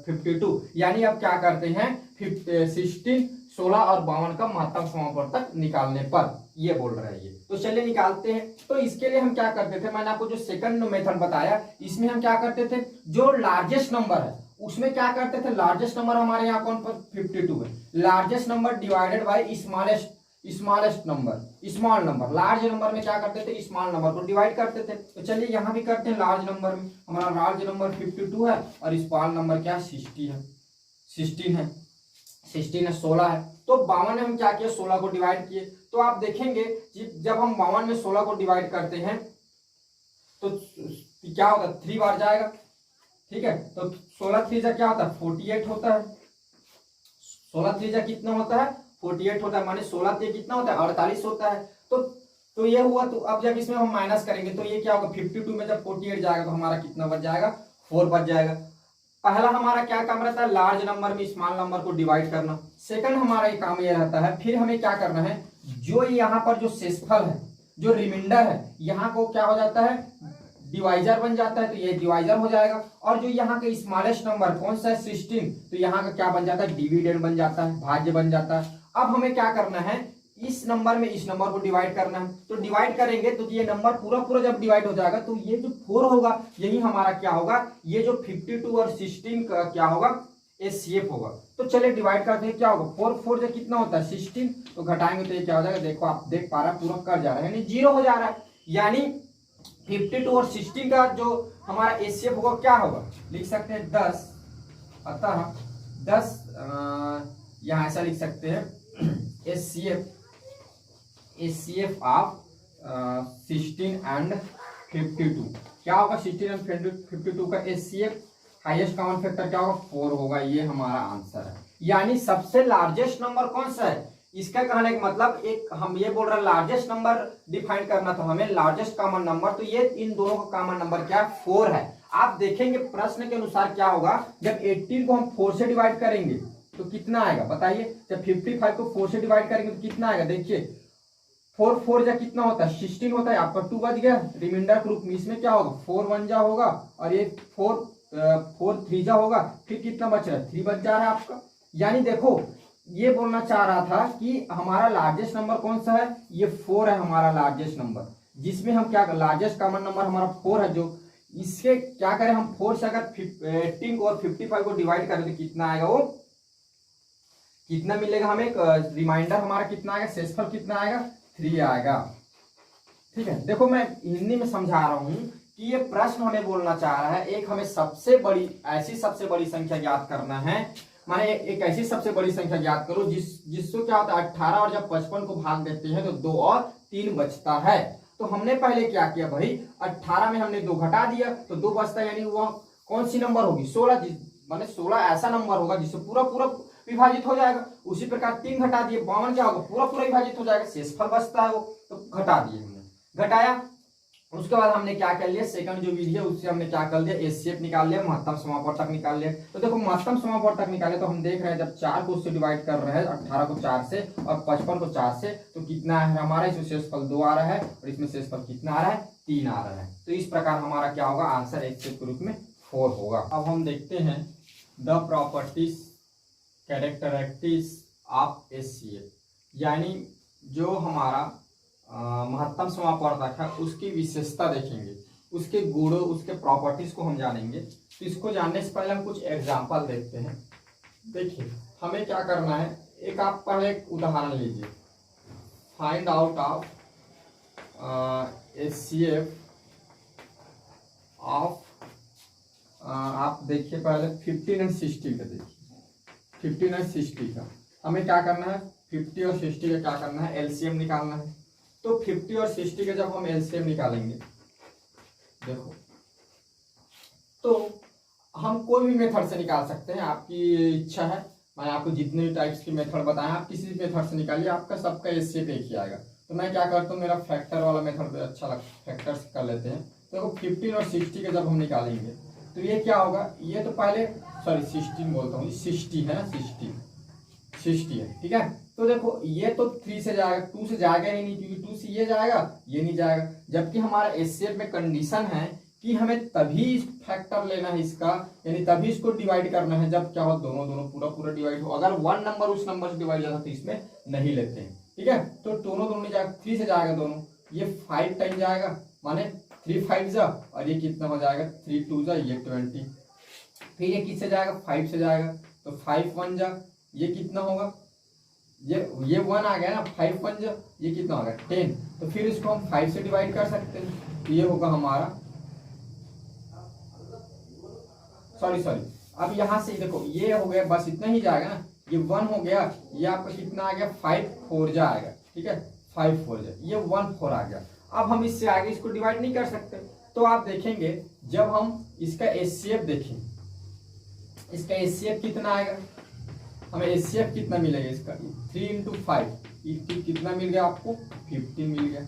52। यानी अब क्या करते हैं, 16, 16 और 52 का महत्तम समापवर्तक निकालने पर, ये बोल रहा है ये। तो चलिए निकालते हैं। तो इसके लिए हम क्या करते थे, मैंने आपको जो सेकंड मेथड बताया, इसमें हम क्या करते थे, जो लार्जेस्ट नंबर है उसमें क्या करते थे, लार्जेस्ट नंबर हमारे यहाँ कौन पर 52 है, largest number divided by smallest number, small number, large number में क्या करते थे, स्मॉल नंबर को डिवाइड करते थे। तो चलिए यहाँ भी करते हैं, लार्ज नंबर में हमारा लार्ज नंबर 52 है और स्मॉल नंबर क्या 16 है, 16 है 16 है। तो 52 में हम क्या किए, 16 को डिवाइड किए। तो आप देखेंगे जब हम 52 में 16 को डिवाइड करते हैं तो क्या होता है, 3 बार जाएगा। ठीक है, तो 16 3 जा क्या होता है 48 होता है, 16 3 जा कितना होता है 48 होता है, माने 16 3 कितना होता है 48 होता है। तो ये हुआ। तो अब जब इसमें हम माइनस करेंगे तो ये क्या होगा, 52 में जब 48 जाएगा तो हमारा कितना बच जाएगा, 4 बच जाएगा। पहला हमारा क्या काम रहता है, लार्ज नंबर में स्मॉल नंबर को डिवाइड करना। सेकंड हमारा ये काम ये रहता है, फिर हमें क्या करना है, जो यहाँ पर जो शेषफल है, जो रिमाइंडर है, यहाँ को क्या हो जाता है, डिवाइजर बन जाता है, तो ये डिवाइजर हो जाएगा। और जो यहाँ का स्मॉलेस्ट नंबर कौन सा है 16, तो यहाँ का क्या बन जाता है, डिविडेंड बन जाता है, भाज्य बन जाता है। अब हमें क्या करना है, इस नंबर में इस नंबर को डिवाइड करना है। तो डिवाइड करेंगे तो ये नंबर पूरा जब डिवाइड हो जाएगा तो ये जो 4 होगा यही हमारा क्या होगा, ये जो 52 और 16 का क्या होगा, एचसीएफ होगा। तो चलिए डिवाइड करते हैं, क्या होगा 4 4 जो कितना होता है 16, तो घटाएंगे तो ये क्या हो जाएगा, देखो आप देख पा रहे हैं पूरा कर जा रहा है, यानी 0 हो जा रहा है। यानी 52 और 16 का जो हमारा एचसीएफ होगा क्या होगा, लिख सकते हैं 10। अतः 10 यहाँ ऐसा लिख सकते हैं, एचसीएफ ऑफ 16 एंड 52 क्या होगा, 16 एंड 52 का एचसीएफ हाईएस्ट कॉमन फैक्टर क्या होगा 4 होगा। ये हमारा आंसर है। यानी सबसे लार्जेस्ट नंबर कौन सा है, इसका कहने का मतलब एक हम ये बोल रहे हैं लार्जेस्ट नंबर डिफाइन करना, तो हमें लार्जेस्ट कॉमन नंबर, तो ये इन दोनों का कॉमन नंबर क्या है 4 है। आप देखेंगे प्रश्न के अनुसार क्या होगा, जब 18 को हम 4 से डिवाइड करेंगे तो कितना आएगा बताइए, जब 55 को 4 से डिवाइड करेंगे तो कितना आएगा, देखिए 4 4 जा कितना होता है 16 होता है, आपका 2 बच गया। रिमाइंडर के रूप में इसमें क्या होगा 4 1 जा होगा और ये 4 3 जा होगा, फिर कितना बच रहा है 3 बच जा रहा है आपका। यानी देखो ये बोलना चाह रहा था कि हमारा लार्जेस्ट नंबर कौन सा है, ये 4 है हमारा लार्जेस्ट नंबर, जिसमें हम क्या लार्जेस्ट कॉमन नंबर हमारा 4 है। जो इसके क्या करें हम 4 से अगर 18 को और 55 को डिवाइड करें तो कितना आएगा, वो कितना मिलेगा हमें, रिमाइंडर हमारा कितना आएगा, शेषफल कितना आएगा 3 आएगा। ठीक है, देखो मैं हिंदी में समझा रहा हूं कि ये प्रश्न हमें बोलना चाह रहा है, एक हमें सबसे बड़ी संख्या ज्ञात करना है, माने एक ऐसी सबसे बड़ी संख्या ज्ञात करो जिसको क्या होता है 18 और जब 55 को भाग देते हैं तो 2 और 3 बचता है। तो हमने पहले क्या किया भाई, 18 में हमने 2 घटा दिया तो 2 बचता है, यानी वो कौन सी नंबर होगी 16, माने 16 ऐसा नंबर होगा जिससे पूरा विभाजित हो जाएगा। उसी प्रकार 3 घटा दिए 52 क्या होगा, पूरा विभाजित हो जाएगा, शेषफल बचता है वो, तो घटा दिए हमने, घटाया। उसके बाद हमने क्या कर लिया, सेकंड जो विधि है उससे हमने क्या कर लिया, एचसीएफ निकाल लिया, महत्तम समापवर्तक निकाल लिया। तो देखो महत्तम समापवर्तक निकाले तो हम देख रहे हैं जब 4 को उससे डिवाइड कर रहे हैं, 18 को 4 से और 55 को 4 से, तो कितना है हमारा, इसमें शेषफल 2 आ रहा है और इसमें शेषफल कितना आ रहा है 3 आ रहा है। तो इस प्रकार हमारा क्या होगा, आंसर एचसीएफ के रूप में 4 होगा। अब हम देखते हैं the properties characteristics of HCF, यानी जो हमारा महत्तम समापवर्तक है उसकी विशेषता देखेंगे, उसके गुणों उसके प्रॉपर्टीज को हम जानेंगे। तो इसको जानने से पहले हम कुछ एग्जाम्पल देखते हैं। देखिए हमें क्या करना है, एक आप पहले एक उदाहरण लीजिए, find out of HCF of, आप देखिए पहले 15 एंड 60 का देखिए, 15 एंड 60 का हमें क्या करना है, 50 और 60 का क्या करना है, LCM निकालना है। तो 50 और 60 का जब हम LCM निकालेंगे, देखो तो हम कोई भी मेथड से निकाल सकते हैं, आपकी इच्छा है, मैं आपको जितने भी टाइप्स के मेथड बताएं आप किसी भी मेथड से निकालिए, आपका सबका HCF एक ही आएगा। तो मैं क्या करता हूँ, मेरा फैक्टर वाला मेथड अच्छा लगता है, फैक्टर से कर लेते हैं। तो 15 और 60 का जब हम निकालेंगे तो ये क्या होगा, ये तो पहले सॉरी 16 बोलता हूँ, 60 है ना, 60 है, ठीक है। तो देखो ये तो 3 से जाएगा, 2 से जाएगा ही नहीं, क्योंकि 2 से ये जाएगा ये नहीं जाएगा, जबकि हमारा HCF में कंडीशन है कि हमें तभी फैक्टर लेना है इसका, यानी तभी इसको डिवाइड करना है जब क्या हो, दोनों दोनों पूरा डिवाइड हो। अगर वन नंबर उस नंबर से डिवाइड जाता तो इसमें नहीं लेते हैं, ठीक है। तो दोनों नहीं जाएगा, 3 से जाएगा दोनों, ये 5 टाइम जाएगा, माने 3 5 जा, और ये कितना हो जाएगा 3 2 जा, ये 20। फिर ये किससे जाएगा, 5 से जाएगा, तो 5 1 जा, ये कितना होगा, ये 1 आ गया ना, 5 1 जा, ये कितना होगा 10। तो फिर इसको हम 5 से डिवाइड कर सकते हैं, तो ये होगा हमारा सॉरी अब यहाँ से देखो ये हो गया, बस इतना ही जाएगा ना, ये 1 हो गया, ये आपका कितना आ गया 5 4 जा आएगा, ठीक है, 5 4 जा, ये 1 4 आ गया। अब हम इससे आगे इसको डिवाइड नहीं कर सकते, तो आप देखेंगे जब हम इसका HCF देखें, इसका HCF कितना आएगा, हमें HCF कितना मिलेगा इसका, 3 × 5 कितना मिल गया आपको, 15 मिल गया।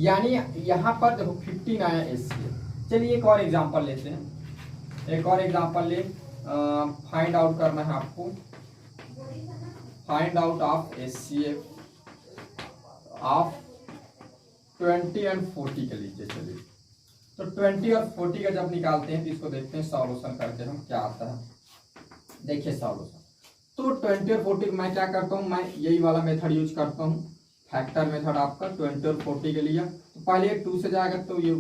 यानी यहाँ पर देखो 15 आया HCF। चलिए एक और एग्जांपल लेते हैं, एक और एग्जांपल ले, फाइंड आउट करना है आपको, find out of HCF of 20 and 40 के लीजिए। चलिए तो 20 और 40 का जब निकालते हैं तो इसको देखते हैं सॉल्यूशन करके हम क्या आता है। देखिए सॉल्यूशन, तो 20 और 40 मैं क्या करता हूँ, मैं यही वाला मेथड यूज करता हूँ, फैक्टर मेथड आपका 20 और 40 के लिए। तो पहले ये 2 से जाएगा तो ये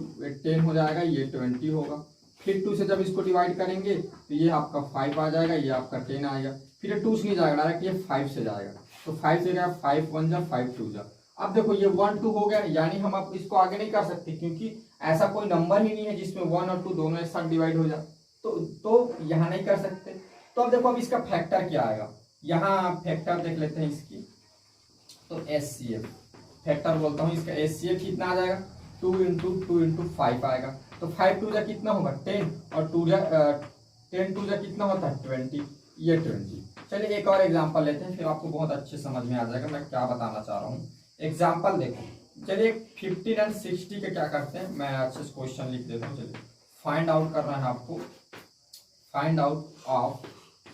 10 हो जाएगा, ये 20 होगा। फिर 2 से जब इसको डिवाइड करेंगे तो ये आपका 5 आ जाएगा, ये आपका 10 आएगा। फिर ये 2 से नहीं जाएगा, डायरेक्ट ये 5 से जाएगा, तो 5 से गया 5 1 जा 5 2 जा। अब देखो ये 1 2 हो गया, यानी हम अब इसको आगे नहीं कर सकते, क्योंकि ऐसा कोई नंबर ही नहीं है जिसमें 1 और 2 दोनों एक साथ डिवाइड हो जाए, तो यहाँ नहीं कर सकते। तो अब देखो अब इसका फैक्टर क्या आएगा, यहाँ फैक्टर देख लेते हैं इसकी, तो HCF फैक्टर बोलता हूँ इसका, HCF कितना आ जाएगा, 2 × 5 आएगा। तो 5 2 जा कितना होगा 10, और 10 2 जा कितना होता है 20, ये 20। चलिए एक और एग्जांपल लेते हैं, फिर आपको बहुत अच्छे समझ में आ जाएगा मैं क्या बताना चाह रहा हूँ। एग्जांपल देखो, चलिए 15 एंड 60 के क्या करते हैं, मैं अच्छे से क्वेश्चन लिख देता हूँ। चलिए फाइंड आउट करना है आपको, फाइंड आउट ऑफ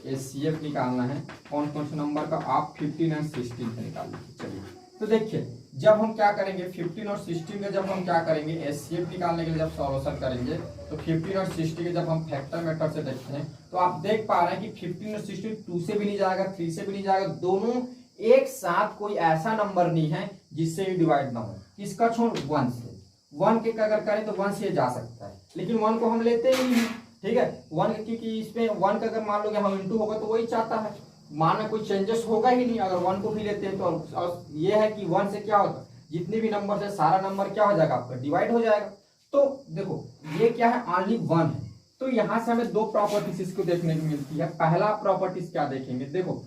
HCF निकालना है, कौन कौन से नंबर का, आप 15 एंड 16 से निकाल लीजिए। चलिए तो देखिए जब हम क्या करेंगे 15 और 16 के जब हम क्या करेंगे HCF निकालने के लिए जब सॉल्यूशन करेंगे, तो 15 और 60 के जब हम फैक्टर मेथड से देखते हैं तो आप देख पा रहे हैं कि 15 और 60 2 से भी नहीं जाएगा, 3 से भी नहीं जाएगा, दोनों एक साथ कोई ऐसा नंबर नहीं है जिससे ये डिवाइड ना हो। किसका छोड़, 1 से, 1 के अगर करें तो 1 से जा सकता है, लेकिन 1 को हम लेते ही नहीं, ठीक है। 1 क्योंकि इसमें 1 का अगर मान लो यहाँ इंटू होगा तो वही चाहता है, मान कोई चेंजेस होगा ही नहीं अगर 1 को भी लेते हैं तो। और ये है कि 1 से क्या होता है, जितने भी नंबर से सारा नंबर क्या हो जाएगा आपका डिवाइड हो जाएगा। तो देखो ये क्या है, ओनली 1 है। तो यहाँ से हमें 2 प्रॉपर्टीज इसको देखने को मिलती है। पहला प्रॉपर्टीज क्या देखेंगे, देखो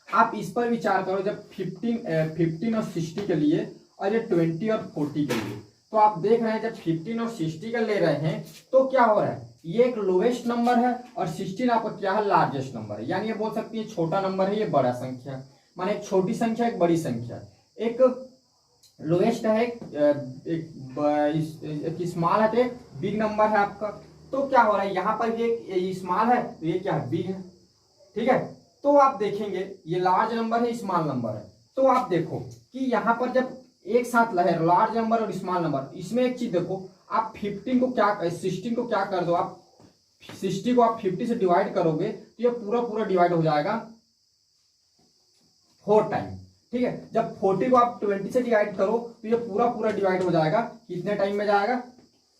आप इस पर विचार करो, जब 15 और 60 के लिए और ये 20 और 40 के लिए, तो आप देख रहे हैं जब 15 और 60 का ले रहे हैं तो क्या हो रहा है, ये एक लोवेस्ट नंबर है और 16 आपका क्या है, लार्जेस्ट नंबर है। यानी ये बोल सकते हैं छोटा नंबर है, ये बड़ा संख्या है, माने एक छोटी संख्या एक बड़ी संख्या है, एक लोवेस्ट है एक स्मॉल है, एक बिग नंबर है आपका। तो क्या हो रहा है, यहाँ पर ये स्मॉल है तो ये क्या है, बिग है, ठीक है। तो आप देखेंगे ये लार्ज नंबर है, स्मॉल नंबर है। तो आप देखो कि यहाँ पर जब एक साथ है लार्ज नंबर और स्मॉल नंबर, इसमें एक चीज देखो, आप 16 को क्या कर दो, आप 60 को आप 50 से डिवाइड करोगे तो ये पूरा डिवाइड हो जाएगा 4 टाइम, ठीक है। जब 40 को आप 20 से डिवाइड करो तो ये पूरा डिवाइड हो जाएगा, कितने टाइम में जाएगा,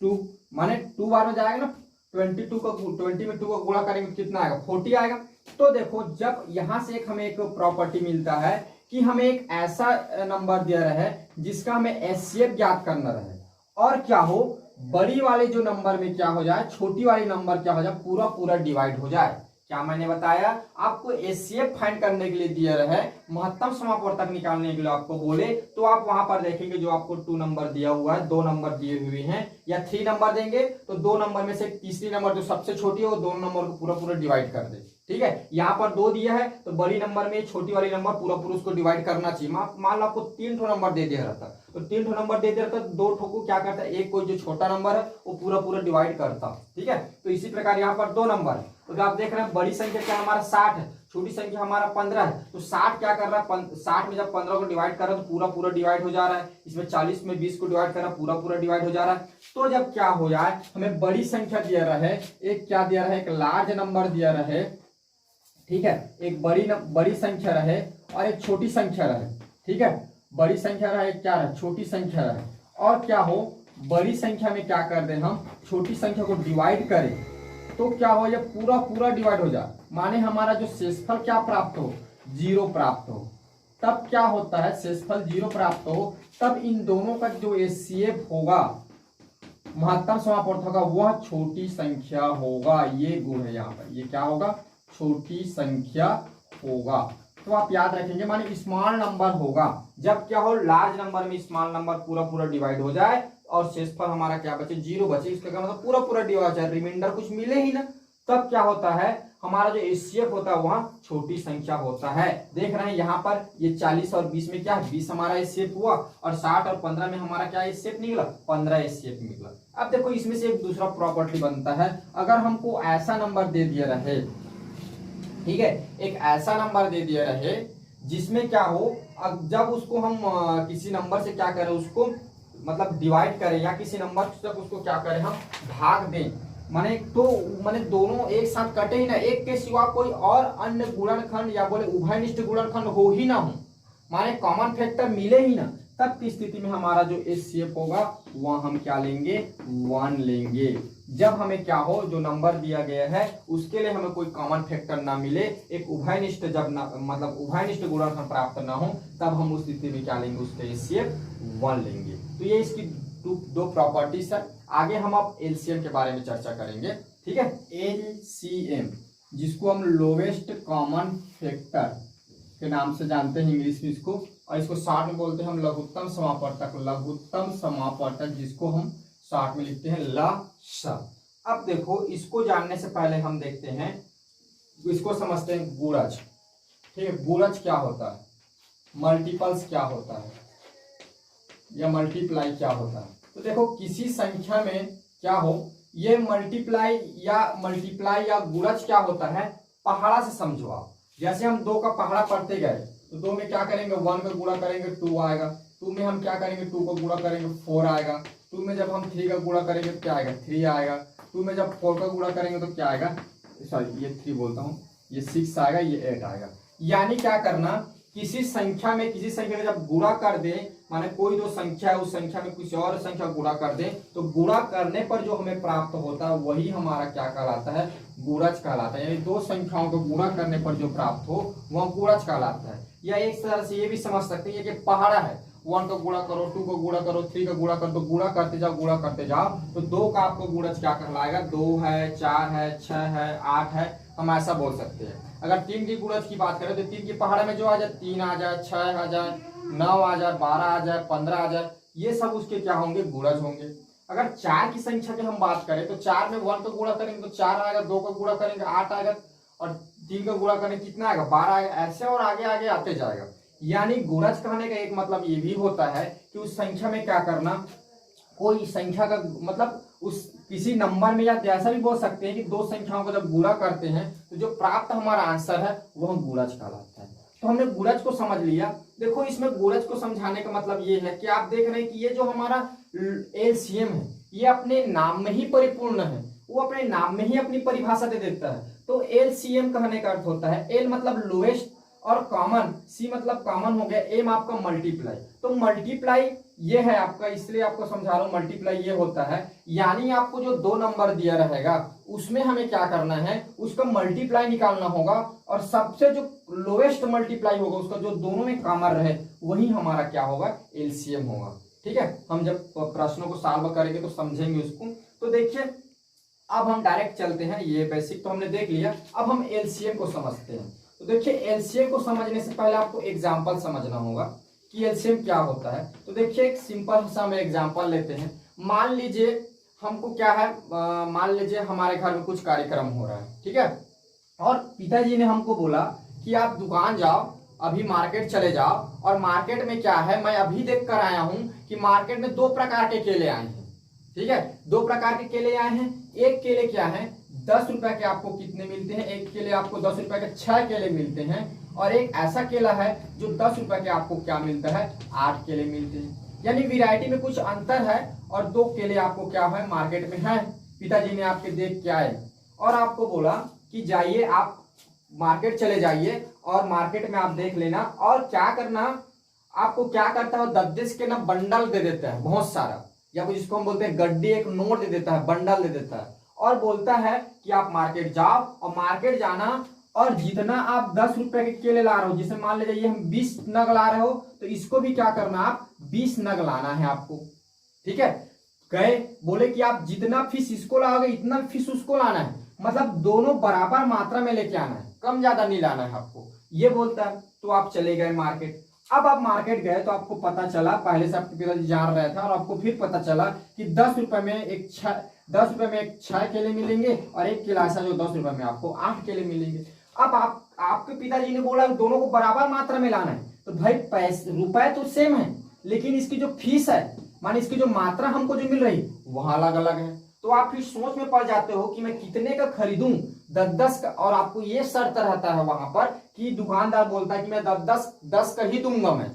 2, माने 2 बार में जाएगा ना, 22 का 20 में 2 का गुणा करेंगे तो कितना आएगा 40 आएगा। तो देखो जब यहां से हमें एक प्रॉपर्टी मिलता है कि हमें एक ऐसा नंबर दिया रहे जिसका हमें एचसीएफ ज्ञात करना रहे और क्या हो बड़ी वाले जो नंबर में क्या हो जाए छोटी वाली नंबर क्या हो जाए पूरा पूरा डिवाइड हो जाए। क्या मैंने बताया आपको एचसीएफ फाइंड करने के लिए दिया रहे महत्तम समापवर्तक निकालने के लिए आपको बोले तो आप वहां पर देखेंगे जो आपको 2 नंबर दिया हुआ है 2 नंबर दिए हुए हैं या 3 नंबर देंगे तो 2 नंबर में से तीसरी नंबर जो सबसे छोटी है वो 2 नंबर को पूरा पूरा डिवाइड कर दे। ठीक है यहाँ पर 2 दिया है तो बड़ी नंबर में छोटी वाली नंबर पूरा पूरा उसको डिवाइड करना चाहिए। मान लो आपको 3 ठो नंबर दे दिया रहता तो 3 ठो नंबर दे दिया रहता 2 ठो को क्या करता है एक कोई जो छोटा नंबर है वो पूरा पूरा डिवाइड करता। ठीक है तो इसी प्रकार यहाँ पर 2 नंबर है तो आप देख रहे हैं बड़ी संख्या क्या हमारा 60 है छोटी संख्या हमारा 15 है तो 60 क्या कर रहा है 60 में जब 15 को डिवाइड कर रहा है तो पूरा पूरा डिवाइड हो जा रहा है। इसमें 40 में 20 को डिवाइड कर रहा है पूरा पूरा डिवाइड हो जा रहा है। तो जब क्या हो जाए हमें बड़ी संख्या दिया रहे एक क्या दिया रहे एक लार्ज नंबर दिया रहे। ठीक है एक बड़ी संख्या रहे और एक छोटी संख्या रहे। ठीक है बड़ी संख्या रहे क्या रहे छोटी संख्या रहे और क्या हो बड़ी संख्या में क्या कर दे हम छोटी संख्या को डिवाइड करें तो क्या हो ये पूरा पूरा डिवाइड हो जाए माने हमारा जो शेषफल क्या प्राप्त हो 0 प्राप्त हो। तब क्या होता है शेषफल 0 प्राप्त हो तब इन दोनों का जो एचसीएफ होगा महत्तम समापवर्तक होगा वह छोटी संख्या होगा। ये गुण है यहाँ पर ये क्या होगा छोटी संख्या होगा। तो आप याद रखेंगे माने स्मॉल नंबर होगा जब क्या हो लार्ज नंबर में स्मॉल नंबर पूरा पूरा डिवाइड हो जाए और शेषफल हमारा क्या बचे 0 बचे इसका मतलब पूरा पूरा डिवाइड हो जाए रिमाइंडर कुछ मिले ही ना। तब क्या होता है हमारा जो एचसीएफ होता है वहां छोटी संख्या होता है। देख रहे हैं यहाँ पर ये 40 और 20 में क्या है 20 हमारा एचसीएफ हुआ और 60 और 15 में हमारा क्या एचसीएफ निकला 15 एचसीएफ निकला। अब देखो इसमें से एक दूसरा प्रॉपर्टी बनता है अगर हमको ऐसा नंबर दे दिया रहे ठीक है एक ऐसा नंबर दे दिया रहे जिसमें क्या हो जब उसको हम किसी नंबर से क्या करें उसको मतलब डिवाइड करें या किसी नंबर से उसको क्या करें हम भाग दें माने दोनों एक साथ कटे ही ना एक के सिवा कोई और अन्य गुणनखंड या बोले उभयनिष्ठ गुणनखंड हो ही ना हो माने कॉमन फैक्टर मिले ही ना तब की स्थिति में हमारा जो एचसीएफ होगा वह हम क्या लेंगे 1 लेंगे। जब हमें क्या हो जो नंबर दिया गया है उसके लिए हमें कोई कॉमन फैक्टर ना मिले एक उभयनिष्ठ जब मतलब उभयनिष्ठ गुणनखंड प्राप्त ना हो तब हम उस स्थिति में क्या लेंगे उसके एचसीएफ 1 लेंगे। तो ये इसकी दो प्रॉपर्टीज है। आगे हम अब एलसीएम के बारे में चर्चा करेंगे। ठीक है एलसीएम जिसको हम लोवेस्ट कॉमन फैक्टर के नाम से जानते हैं इंग्लिश में इसको और इसको शॉर्ट में बोलते हैं हम लघुत्तम समापवर्तक जिसको हम शॉर्ट में लिखते हैं लस। अब देखो इसको जानने से पहले हम देखते हैं इसको समझते हैं गुणज। ठीक है गुणज क्या होता है मल्टीपल्स क्या होता है या मल्टीप्लाई क्या होता है। तो देखो किसी संख्या में क्या हो ये मल्टीप्लाई या गुणज क्या होता है पहाड़ा से समझो आप। जैसे हम 2 का पहाड़ा पढ़ते गए तो 2 में क्या करेंगे 1 का गुणा करेंगे 2 आएगा 2 में हम क्या करेंगे 2 का गुणा करेंगे 4 आएगा 2 में जब हम 3 का गुणा करेंगे तो क्या आएगा 3 आएगा 2 में जब 4 का गुणा करेंगे तो क्या आएगा सॉरी ये 3 बोलता हूँ ये 6 आएगा ये 8 आएगा। यानी क्या करना किसी संख्या का जब गुणा कर दे माने कोई जो संख्या है उस संख्या में कुछ और संख्या गुणा कर दे तो गुणा करने पर जो हमें प्राप्त होता है वही हमारा क्या कहलाता है गुणज कहलाता है। यानी 2 संख्याओं को गुणा करने पर जो प्राप्त हो वह गुणज कहलाता है। या एक तरह से ये भी समझ सकते हैं कि पहाड़ा है 1 का गुणा करो 2 का गुणा करो 3 का गुणा करो तो गुणा करते जाओ तो 2 का आपको गुणज क्या कहलाएगा 2 है 4 है 6 है 8 है हम ऐसा बोल सकते हैं। अगर 3 की गुणज की बात करें तो 3 की पहाड़ा में जो आ जाए 3 आ जाए 6 आ जाए 9 आ जाए 12 आ जाए 15 आ जाए ये सब उसके क्या होंगे गुणज होंगे। अगर 4 की संख्या की हम बात करें तो 4 में 1 का गुणा करेंगे तो 4 आएगा 2 का गुणा करेंगे 8 आएगा और 3 का गुणा करेंगे कितना आएगा 12 आएगा ऐसे और आगे आगे आते जाएगा। यानी गुणज कहने का एक मतलब ये भी होता है कि उस संख्या में क्या करना कोई संख्या का मतलब उस किसी नंबर में या ऐसा भी बोल सकते हैं कि 2 संख्याओं को जब गुणा करते हैं तो जो प्राप्त हमारा आंसर है वह गुणज कहलाता है। तो हमने गुणज को समझ लिया। देखो इसमें गुणज को समझाने का मतलब ये है कि आप देख रहे हैं कि ये जो हमारा एलसीएम है ये अपने नाम में ही परिपूर्ण है वो अपने नाम में ही अपनी परिभाषा दे देता है। तो एलसीएम कहने का अर्थ होता है एल मतलब लोएस्ट और कॉमन सी मतलब कॉमन हो गया एम आपका मल्टीप्लाई। तो मल्टीप्लाई ये है आपका, इसलिए आपको समझा रहा हूँ मल्टीप्लाई ये होता है, यानी आपको जो 2 नंबर दिया रहेगा उसमें हमें क्या करना है, उसका मल्टीप्लाई निकालना होगा और सबसे जो लोएस्ट मल्टीप्लाई होगा उसका जो दोनों में कॉमन रहे वही हमारा क्या होगा, एलसीएम होगा। ठीक है, हम जब प्रश्नों को सॉल्व करेंगे तो समझेंगे उसको। तो देखिए अब हम डायरेक्ट चलते हैं, ये बेसिक तो हमने देख लिया, अब हम एलसीएम को समझते हैं। तो देखिए एलसीएम को समझने से पहले आपको एग्जांपल समझना होगा कि एलसीएम क्या होता है। तो देखिए एक सिंपल सा हम एग्जांपल लेते हैं। मान लीजिए हमको क्या है, मान लीजिए हमारे घर में कुछ कार्यक्रम हो रहा है, ठीक है, और पिताजी ने हमको बोला कि आप दुकान जाओ, अभी मार्केट चले जाओ, और मार्केट में क्या है, मैं अभी देख कर आया हूं कि मार्केट में 2 प्रकार के केले आए हैं। ठीक है, 2 प्रकार के केले आए हैं। एक केले क्या है, 10 रुपए के आपको कितने मिलते हैं, एक केले आपको 10 रुपए के 6 केले मिलते हैं, और एक ऐसा केला है जो 10 रुपए के आपको क्या मिलता है, 8 केले मिलते हैं। यानी वैरायटी में कुछ अंतर है, और 2 केले आपको क्या है मार्केट में है, पिताजी ने आपके देख के आए और आपको बोला कि जाइए आप मार्केट चले जाइए और मार्केट में आप देख लेना, और क्या करना, आपको क्या करता है, 10-10 के ना बंडल दे देता है बहुत सारा, या कुछ जिसको हम बोलते हैं गड्डी, एक नोट दे देता है, बंडल दे देता है, और बोलता है कि आप मार्केट जाओ, और मार्केट जाना और जितना आप 10 रुपए के केले ला रहे हो, जिसे मान लीजिए हम 20 नग ला रहे हो, तो इसको भी क्या करना, आप 20 नग लाना है आपको। ठीक है, गए बोले कि आप जितना फीस इसको लाओगे इतना फीस उसको लाना है, मतलब दोनों बराबर मात्रा में लेके आना है, कम ज्यादा नहीं लाना है आपको, ये बोलता है। तो आप चले गए मार्केट। अब आप मार्केट गए तो आपको पता चला, पहले से आपके पिताजी जान रहे थे, और आपको फिर पता चला कि 10 रुपए में एक 6 केले मिलेंगे, और एक केला ऐसा जो 10 रुपए में आपको 8 केले मिलेंगे। अब आपके पिताजी ने बोला दोनों को बराबर मात्रा में लाना है, तो भाई पैसे रुपए तो सेम है, लेकिन इसकी जो फीस है, माने इसकी जो मात्रा हमको जो मिल रही वहां अलग अलग है। तो आप फिर सोच में पड़ जाते हो कि मैं कितने का खरीदूं, 10-10 का, और आपको ये शर्त रहता है वहां पर कि दुकानदार बोलता है कि मैं 10 का ही दूंगा, मैं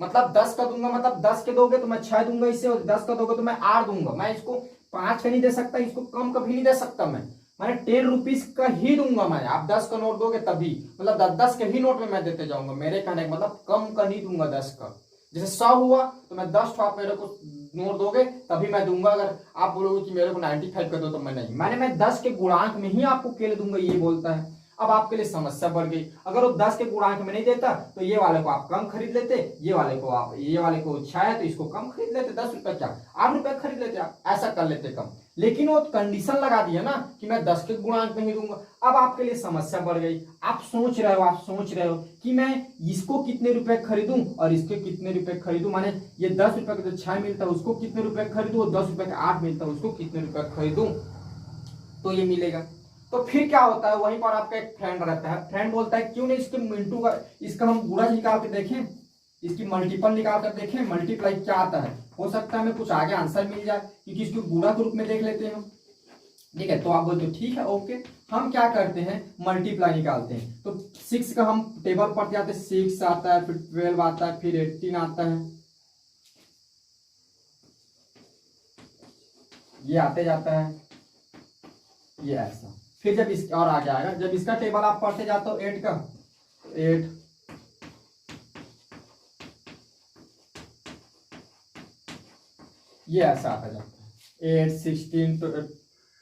मतलब 10 का दूंगा, मतलब 10 के दोगे तो मैं 6 दूंगा इससे, और 10 का दोगे तो मैं 8 दूंगा, मैं इसको 5 का नहीं दे सकता, इसको कम कभी नहीं दे सकता, मैंने 10 रुपीज का ही दूंगा मैं। आप 10 का नोट दोगे तभी, मतलब 10-10 के ही नोट में मैं देते जाऊंगा, मेरे कहने का मतलब कम का नहीं दूंगा 10 का। जैसे 100 हुआ तो मैं 10 आप मेरे को नोट दोगे तभी मैं दूंगा, अगर आप बोलोगे कि मेरे को 95 का दो तो मैं नहीं, मैं 10 के गुणांक में ही आपको केले दूंगा, ये बोलता है। अब आपके लिए समस्या बढ़ गई, अगर वो 10 के गुणांक में नहीं देता तो ये वाले को आप कम खरीद लेते, ये वाले को 6 है तो इसको कम खरीद लेते, 10 रुपए क्या 8 रुपए खरीद लेते, आप ऐसा कर लेते कम। लेकिन वो कंडीशन लगा दिया ना कि मैं 10 के गुणांक में ही दूंगा। अब आपके लिए समस्या बढ़ गई, आप सोच रहे हो कि मैं इसको कितने रुपए खरीदूं और इसके कितने रुपए खरीदूं, माने ये 10 रुपए का जो 6 मिलता है उसको कितने रुपए खरीदूं, और 10 रुपए का 8 मिलता है उसको कितने रुपए खरीदूं, तो ये मिलेगा। तो फिर क्या होता है, वहीं पर आपका एक फ्रेंड रहता है, फ्रेंड बोलता है क्यों नहीं इसके मिंटू का, इसका हम गुणा निकाल के देखें, इसकी मल्टीपल निकाल कर देखें, मल्टीप्लाई क्या आता है, हो सकता है हमें कुछ आगे आंसर मिल जाए, क्योंकि इसको गुणा के रूप में देख लेते हैं हम। ठीक है, तो आप बोलते हो ठीक है ओके, हम क्या करते हैं मल्टीप्लाई निकालते हैं। तो 6 का हम टेबल पर जाते हैं, 6 आता है, फिर 12 आता है, फिर 18 आता है, ये आते जाता है, ये ऐसा। फिर जब इस और आगे आएगा, जब इसका टेबल आप पढ़ते जाते हो 8 का, 8 ये ऐसा आता जाता है, 8 16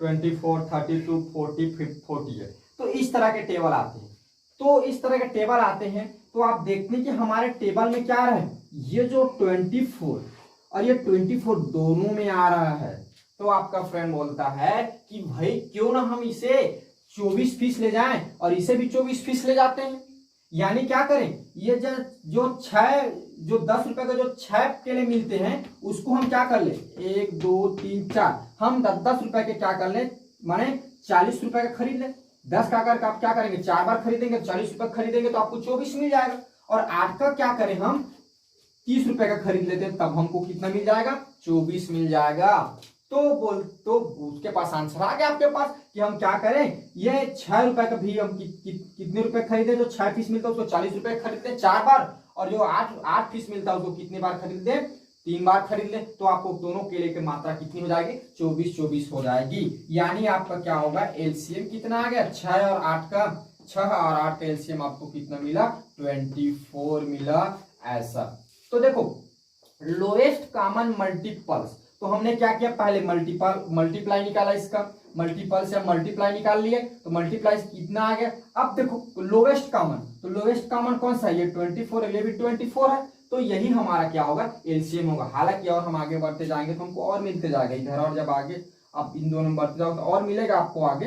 24 32 40 48। तो इस तरह के टेबल आते हैं। तो इस तरह के टेबल आते हैं तो आप देखते हैं कि हमारे टेबल में क्या रहे, ये जो 24 और ये 24 दोनों में आ रहा है। तो आपका फ्रेंड बोलता है कि भाई क्यों ना हम इसे 24 फीस ले जाएं और इसे भी 24 फीस ले जाते हैं। यानी क्या करें, ये जो 10 रुपए का जो 6 केले मिलते हैं उसको हम क्या कर ले, 1 2 3 4, हम 10-10 रुपए के क्या कर ले, माने 40 रुपए का खरीद ले। 10 का अगर आप क्या करेंगे 4 बार खरीदेंगे, 40 रुपए खरीदेंगे तो आपको 24 मिल जाएगा। और 8 का क्या करें हम 30 रुपए का खरीद लेते हैं, तब हमको कितना मिल जाएगा, 24 मिल जाएगा। तो उसके पास आंसर आ गया आपके पास कि हम क्या करें, ये 6 रुपए का भी हम कितने रुपए खरीदे, जो 6 फीस मिलता है उसको 40 रुपए खरीदते हैं 4 बार, और जो 8 फीस मिलता है उसको कितने बार खरीदते हैं, 3 बार खरीद ले। तो आपको दोनों केले की मात्रा कितनी हो जाएगी, 24 हो जाएगी। यानी आपका क्या होगा, एलसीएम कितना आ गया, 6 और 8 का एलसीएम आपको कितना मिला, 24 मिला। ऐसा तो देखो लोएस्ट कॉमन मल्टीपल्स। तो हमने क्या किया, पहले मल्टीप्लाई निकाला, इसका मल्टीपल से हम मल्टीप्लाई निकाल लिए, तो मल्टीप्लाई कितना आ गया। अब देखो लोवेस्ट कॉमन, तो लोवेस्ट कॉमन कौन सा है, ये 24 है, ये भी 24 है, तो यही हमारा क्या होगा, एलसीएम होगा। हालांकि और हम आगे बढ़ते जाएंगे तो हमको और मिलते जाएगा इधर, और जब आगे आप इन दोनों में बढ़ते जाओ तो और मिलेगा आपको आगे,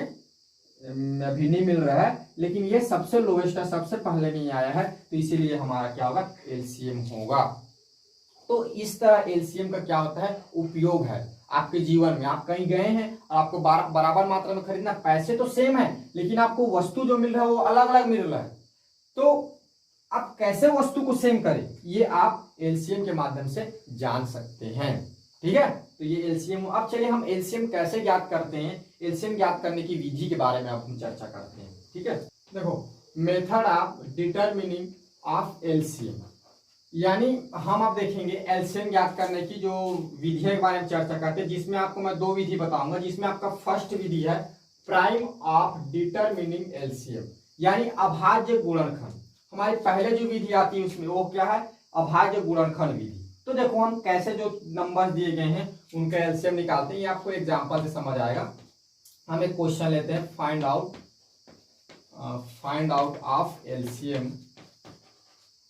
अभी नहीं मिल रहा है, लेकिन ये सबसे लोवेस्ट है, सबसे पहले नहीं आया है, तो इसीलिए हमारा क्या होगा, एलसीएम होगा। तो इस तरह एलसीएम का क्या होता है, उपयोग है आपके जीवन में। आप कहीं गए हैं और आपको बराबर मात्रा में खरीदना, पैसे तो सेम है लेकिन आपको वस्तु जो मिल रहा है वो अलग अलग मिल रहा है, तो आप कैसे वस्तु को सेम करें, ये आप एलसीएम के माध्यम से जान सकते हैं। ठीक है, तो ये एलसीएम। अब चलिए हम एलसीएम कैसे ज्ञात करते हैं, एलसीएम ज्ञात करने की विधि के बारे में अब हम चर्चा करते हैं। ठीक है, देखो method of determining of LCM, यानी हम अब देखेंगे एलसीएम ज्ञात करने की जो विधि के बारे में चर्चा करते हैं, जिसमें आपको मैं दो विधि बताऊंगा। जिसमें आपका फर्स्ट विधि है प्राइम ऑफ डिटरमिनिंग एलसीएम, यानी अभाज्य गुणनखंड। हमारी पहले जो विधि आती है उसमें वो क्या है, अभाज्य गुणनखंड विधि। तो देखो हम कैसे जो नंबर दिए गए हैं उनका एलसीएम निकालते हैं, ये आपको एग्जांपल से समझ आएगा। हम एक क्वेश्चन लेते हैं, find out of LCM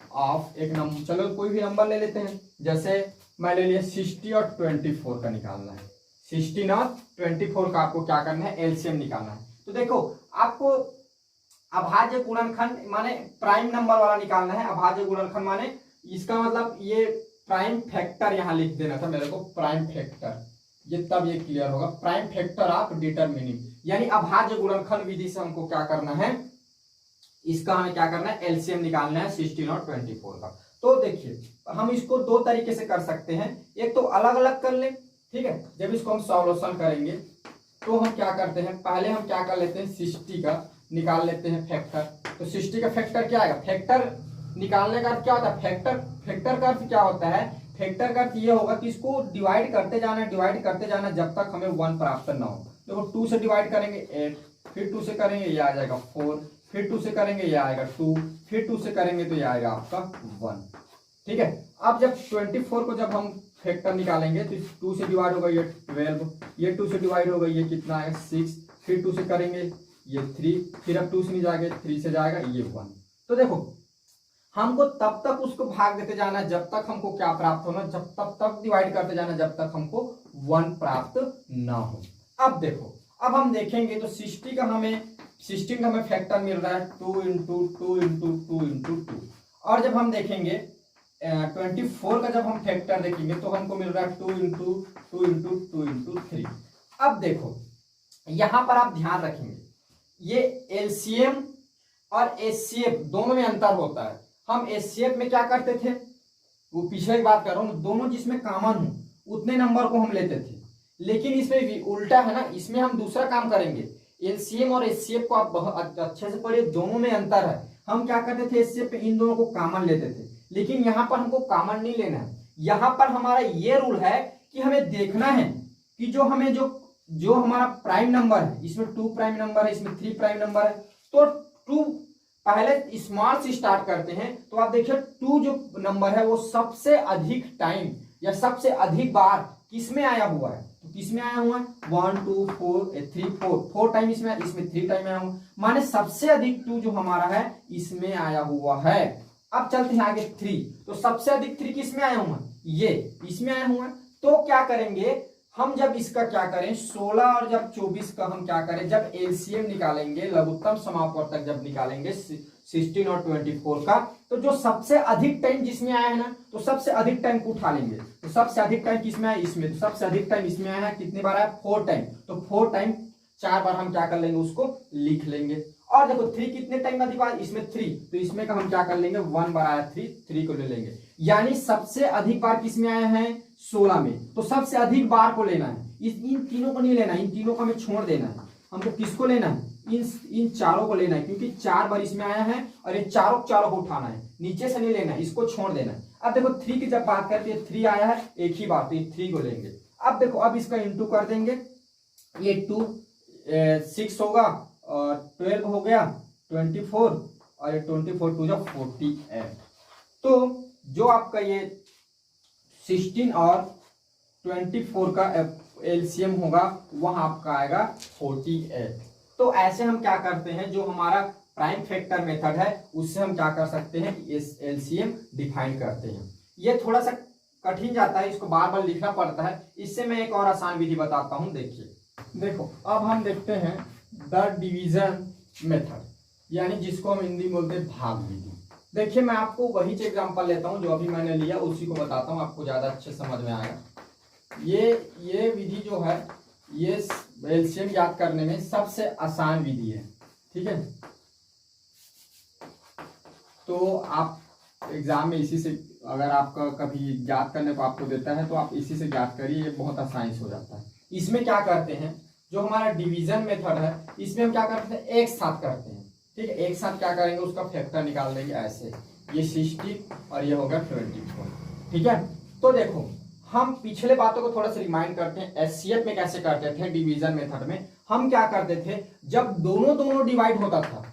of एक नंबर, चलो कोई भी नंबर ले लेते हैं, जैसे मैं ले लिया 60 और 24 का निकालना है। 16 और 24 का आपको क्या करना है, एलसीएम निकालना है। तो देखो आपको अभाज्य गुणनखंड माने प्राइम नंबर वाला निकालना है। अभाज्य गुणनखंड माने इसका मतलब ये प्राइम फैक्टर यहां लिख देना था मेरे को, प्राइम फैक्टर, ये तब ये क्लियर होगा। प्राइम फैक्टर ऑफ डिटरमिनिंग, यानी अभाज्य गुणनखंड विधि से हमको क्या करना है, इसका हमें क्या करना है, एलसीएम निकालना है 16 और 24 का। तो देखिए हम इसको दो तरीके से कर सकते हैं, एक तो अलग अलग कर ले। ठीक है, जब इसको हम सॉल्यूशन करेंगे तो हम क्या करते हैं, पहले हम क्या कर लेते हैं, 60 का निकाल लेते हैं फैक्टर। तो 60 का फैक्टर क्या आएगा, फैक्टर निकालने का अर्थ क्या होता है, फैक्टर का अर्थ क्या होता है, फैक्टर का अर्थ ये होगा कि इसको डिवाइड करते जाना जब तक हमें 1 प्राप्त ना हो। देखो 2 से डिवाइड करेंगे 8, फिर 2 से करेंगे ये आ जाएगा 4, फिर 2 से करेंगे ये आएगा 2, फिर 2 से करेंगे तो ये आएगा आपका 1। ठीक है, अब जब 24 को जब हम फैक्टर निकालेंगे तो 2 से डिवाइड होगा ये 12, ये 2 से डिवाइड होगा ये कितना आएगा 6, फिर 2 से करेंगे ये 3, फिर अब 2 से नहीं जाएगा 3 से जाएगा ये 1। तो देखो हमको तब तक उसको भाग देते जाना जब तक हमको क्या प्राप्त होना, जब तक डिवाइड करते जाना जब तक हमको 1 प्राप्त ना हो। अब देखो अब हम देखेंगे तो 60 का हमें फैक्टर मिल रहा है 2 इंटू 2 इंटू 2 इंटू 2, और जब हम देखेंगे 24 का जब हम फैक्टर देखेंगे तो हमको मिल रहा है 2 इंटू 2 इंटू 2 इंटू 3। अब देखो यहां पर आप ध्यान रखेंगे ये एलसीएम और एचसीएफ दोनों में अंतर होता है। हम एचसीएफ में क्या करते थे, वो पीछे की बात कर रहा हूं, दोनों जिसमें कॉमन हो उतने नंबर को हम लेते थे, लेकिन इसमें भी उल्टा है ना, इसमें हम दूसरा काम करेंगे। एलसीएम और एचसीएफ को आप बहुत अच्छे से पढ़िए, दोनों में अंतर है। हम क्या करते थे, एचसीएफ पे इन दोनों को कॉमन लेते थे, लेकिन यहाँ पर हमको कॉमन नहीं लेना है। यहाँ पर हमारा ये रूल है कि हमें देखना है कि जो हमारा प्राइम नंबर है, इसमें 2 प्राइम नंबर है, इसमें 3 प्राइम नंबर है, तो 2 पहले स्मॉल से स्टार्ट करते हैं। तो आप देखिए 2 जो नंबर है वो सबसे अधिक टाइम या सबसे अधिक बार किसमें आया हुआ है, तो किसमें आया हुआ है 1 2 3 4 टाइम इसमें 3 टाइम आया हुआ, माने सबसे अधिक 2 जो हमारा है इसमें आया हुआ है। अब चलते हैं आगे 3, तो सबसे अधिक 3 किसमें आया हुआ है, ये इसमें आया हुआ है। तो क्या करेंगे हम, जब इसका क्या करें 16 और जब 24 का हम क्या करें, जब एलसीएम निकालेंगे लघुत्तम समापवर्तक जब निकालेंगे 16 और 24 का, तो जो सबसे अधिक टाइम जिसमें आया है ना, तो सबसे अधिक टाइम को उठा लेंगे। तो सबसे अधिक टाइम किसमें आया, इसमें, तो सबसे अधिक टाइम इसमें आया है, कितनी बार आया 4 टाइम, तो 4 टाइम 4 बार हम क्या कर लेंगे, उसको लिख लेंगे। और देखो 3 कितने टाइम अधिक बार, इसमें 3, तो इसमें का हम क्या कर लेंगे 1 बार आया 3 को ले लेंगे, यानी सबसे अधिक बार किसमें आया है 16 में, तो सबसे अधिक बार को लेना है। इन तीनों को नहीं लेना, इन तीनों को हमें छोड़ देना है। हमको किसको लेना है, इन चारों को लेना है, क्योंकि 4 बार इसमें आया है और ये चारों को उठाना है, नीचे से नहीं लेना है, इसको छोड़ देना है। अब देखो 3 की जब बात करते हैं 3 आया है एक ही बार, तो ये 3 को लेंगे। अब देखो अब इसका इंटू कर देंगे, ये 2 6 होगा और 12 हो गया 24 और ये 24 2 जो 48। तो जो आपका ये 16 और 24 का एलसीएम होगा, वह आपका आएगा 48। तो ऐसे हम क्या करते हैं, जो हमारा प्राइम फैक्टर मेथड है उससे हम क्या कर सकते हैं, इस एलसीएम डिफाइन करते हैं। ये थोड़ा सा कठिन जाता है, इसको बार बार लिखना पड़ता है। इससे मैं एक और आसान विधि बताता हूं। देखो अब हम देखते हैं द डिवीजन मेथड, यानी जिसको हम हिंदी में बोलते हैं भाग विधि। देखिए मैं आपको वही एग्जांपल लेता हूं जो अभी मैंने लिया, उसी को बताता हूं, आपको ज्यादा अच्छे समझ में आएगा। ये विधि जो है ये एलसीएम याद करने में सबसे आसान विधि है, ठीक है। तो आप एग्जाम में इसी से, अगर आपका कभी याद करने को आपको देता है तो आप इसी से याद करिए, ये बहुत आसानी से हो जाता है। इसमें क्या करते हैं, जो हमारा डिवीजन मेथड है इसमें हम क्या करते हैं, एक साथ करते हैं, ठीक है। एक साथ क्या करेंगे, उसका फैक्टर निकाल देंगे ऐसे, ये 60 और ये हो गया 24, ठीक है। तो देखो हम पिछले बातों को थोड़ा सा रिमाइंड करते हैं। एचसीएफ में कैसे करते थे, डिवीजन मेथड में हम क्या करते थे, जब दोनों डिवाइड होता था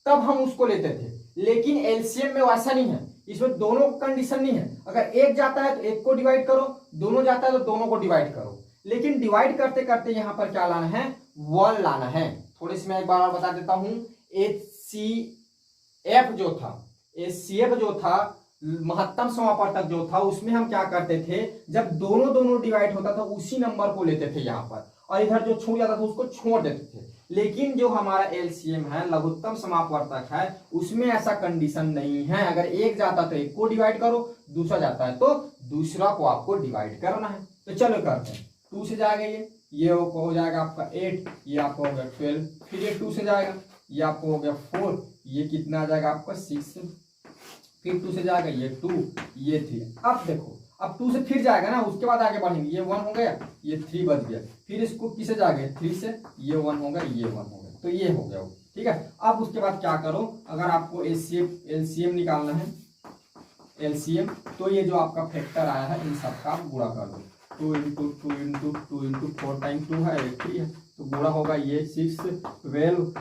तब हम उसको लेते थे, लेकिन एलसीएम में वैसा नहीं है। इसमें दोनों कंडीशन नहीं है, अगर एक जाता है तो एक को डिवाइड करो, दोनों जाता है तो दोनों को डिवाइड करो। लेकिन डिवाइड करते करते यहां पर क्या लाना है, 1 लाना है। थोड़ी सी मैं एक बार और बता देता हूं। एचसीएफ जो था महत्तम समापवर्तक जो था, उसमें हम क्या करते थे, जब दोनों डिवाइड होता था उसी नंबर को लेते थे यहां पर, और इधर जो छूट जाता था उसको छोड़ देते थे। लेकिन जो हमारा एलसीएम है, लघुत्तम समापवर्तक है, उसमें ऐसा कंडीशन नहीं है। अगर एक जाता तो एक को डिवाइड करो, दूसरा जाता है तो दूसरा को आपको डिवाइड करना है। तो चलो करते हैं। 2 से जाएगा ये हो जाएगा आपका 8, ये आपको हो गया 12, फिर ये 2 से जाएगा, ये आपको हो गया 4, ये कितना आ जाएगा आपका 6, फिर 2 से जाएगा ये 2, ये 3। अब देखो अब 2 से फिर जाएगा ना, उसके बाद आगे बढ़ेंगे, ये 1 हो गया, ये 3 बच गया, फिर इसको किसे जाएगा 3 से, ये 1 होगा, ये 1 हो गया, तो ये हो गया, ठीक है। अब उसके बाद क्या करो, अगर आपको एलसीएम निकालना है, एलसीएम, तो ये जो आपका फैक्टर आया है इन सबका आप गुणा कर दो। 2 इंटू 2 इंटू 2 इंटू 4 टाइम 2 है 3 है, तो गुणा होगा ये 6, 12,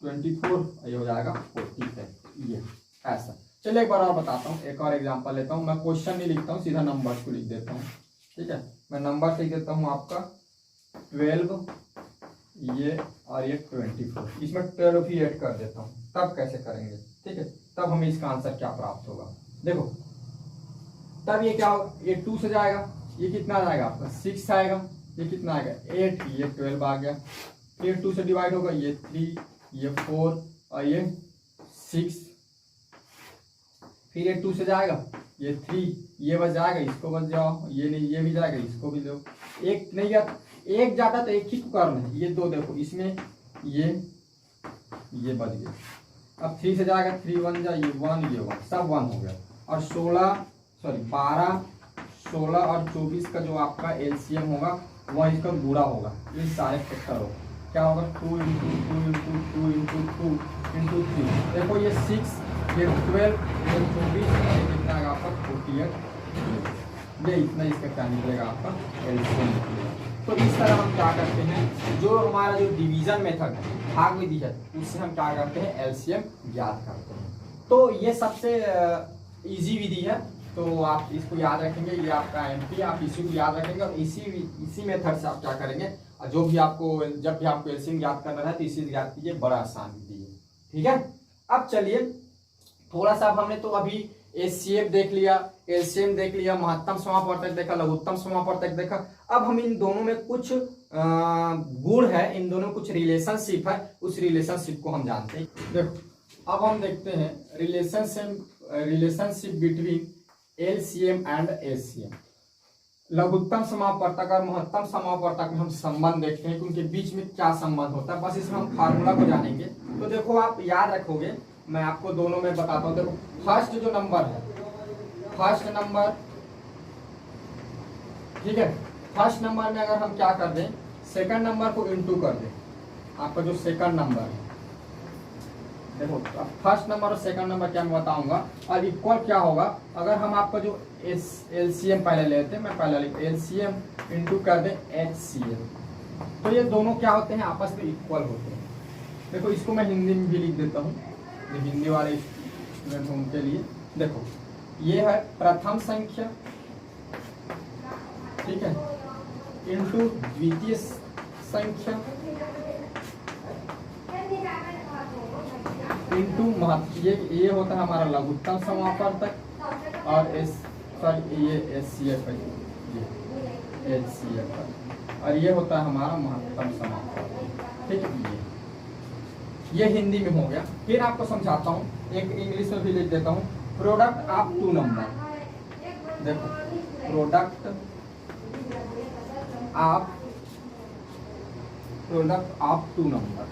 24, ये हो जाएगा 40, ये ऐसा। चलिए एक बार और बताता हूँ, एक और एग्जांपल लेता हूँ। मैं क्वेश्चन नहीं लिखता हूँ, सीधा नंबर्स को लिख देता हूँ, ठीक है। मैं नंबर लिख देता हूँ आपका 12, ये और ये 24, इसमें 12 भी ऐड कर देता हूँ। तब कैसे करेंगे, ठीक है, तब हमें इसका आंसर क्या प्राप्त होगा। देखो तब ये क्या होगा, ये 2 से जाएगा, ये कितना आ जाएगा आपका 6 आएगा, ये कितना आएगा 8, ये 12 आ गया, फिर 2 से डिवाइड होगा, ये 3, ये 4 और ये 6, फिर ये 2 से जाएगा, ये 3, ये बच जाएगा, इसको बच जाओ, ये नहीं, ये भी जाएगा, इसको भी दो, एक नहीं जाता, एक जाता तो एक ही करना है, ये 2 देखो इसमें ये बच गया। अब 3 से जाएगा, 3 1 जा, ये 1, ये 1, सब 1 हो गया। और 12, 16 और 24 का जो आपका एलसीएम होगा वह इसका गुणा होगा, ये सारे फैक्टर होगा, क्या होगा 2 इंटू 2 इंटू 2 इंटू 2 इंटू 3, देखो ये 6, ये 12, ये 24, ये कितना आएगा आपका 48, ये इतना इसका क्या निकलेगा आपका एलसीएम निकलेगा। तो इस तरह हम क्या करते हैं, जो हमारा जो डिवीजन मेथड है, भाग विधि है, उससे हम क्या करते हैं, एलसीएम याद करते हैं। तो ये सबसे इजी विधि है, तो आप इसको याद रखेंगे, ये आपका एमपी, आप इसी को याद रखेंगे और इसी मेथड से आप क्या करेंगे, जो भी आपको जब भी आपको एलसीएम याद करना है तो इसी से याद कीजिए, बड़ा आसान विधि है, ठीक है। अब चलिए थोड़ा सा, अब हमने तो अभी एचसीएफ देख लिया, एलसीएम देख लिया, महत्तम समापवर्तक देखा, लघुत्तम समापवर्तक देखा। अब हम इन दोनों में कुछ गुण है, इन दोनों में कुछ रिलेशनशिप है, उस रिलेशनशिप को हम जानते हैं। देखो अब हम देखते हैं relationship between LCM and HCM. लघुत्तम समापवर्तक और महत्तम समापवर्तक में हम संबंध देखते हैं कि उनके बीच में क्या संबंध होता है, बस इसमें हम फार्मूला को जानेंगे। तो देखो आप याद रखोगे, मैं आपको दोनों में बताता हूँ। देखो फर्स्ट जो नंबर है, फर्स्ट नंबर, ठीक है, फर्स्ट नंबर में अगर हम क्या कर दें, सेकंड नंबर को इनटू कर दें, आपका जो सेकंड नंबर है, देखो फर्स्ट नंबर और सेकंड नंबर क्या मैं बताऊंगा, और इक्वल क्या होगा, अगर हम आपका जो एलसीएम पहले लेते हैं, मैं पहले लिखते एलसीएम इनटू कर दें एचसीएम, तो ये दोनों क्या होते हैं, आपस में इक्वल होते हैं। देखो इसको मैं हिंदी में भी लिख देता हूँ, हिंदी वाले स्टूडेंट उनके लिए। देखो ये है प्रथम संख्या ठीक है, इंटू द्वितीय संख्या इंटू महत्तम, ये होता है हमारा लघुत्तम समापवर्तक और ये HCF है, ये HCF है, और ये होता है हमारा महत्तम समापवर्तक। ठीक है, ये हिंदी में हो गया। फिर आपको समझाता हूँ, एक इंग्लिश में भी लिख देता हूँ। प्रोडक्ट ऑफ टू नंबर, देखो product of two number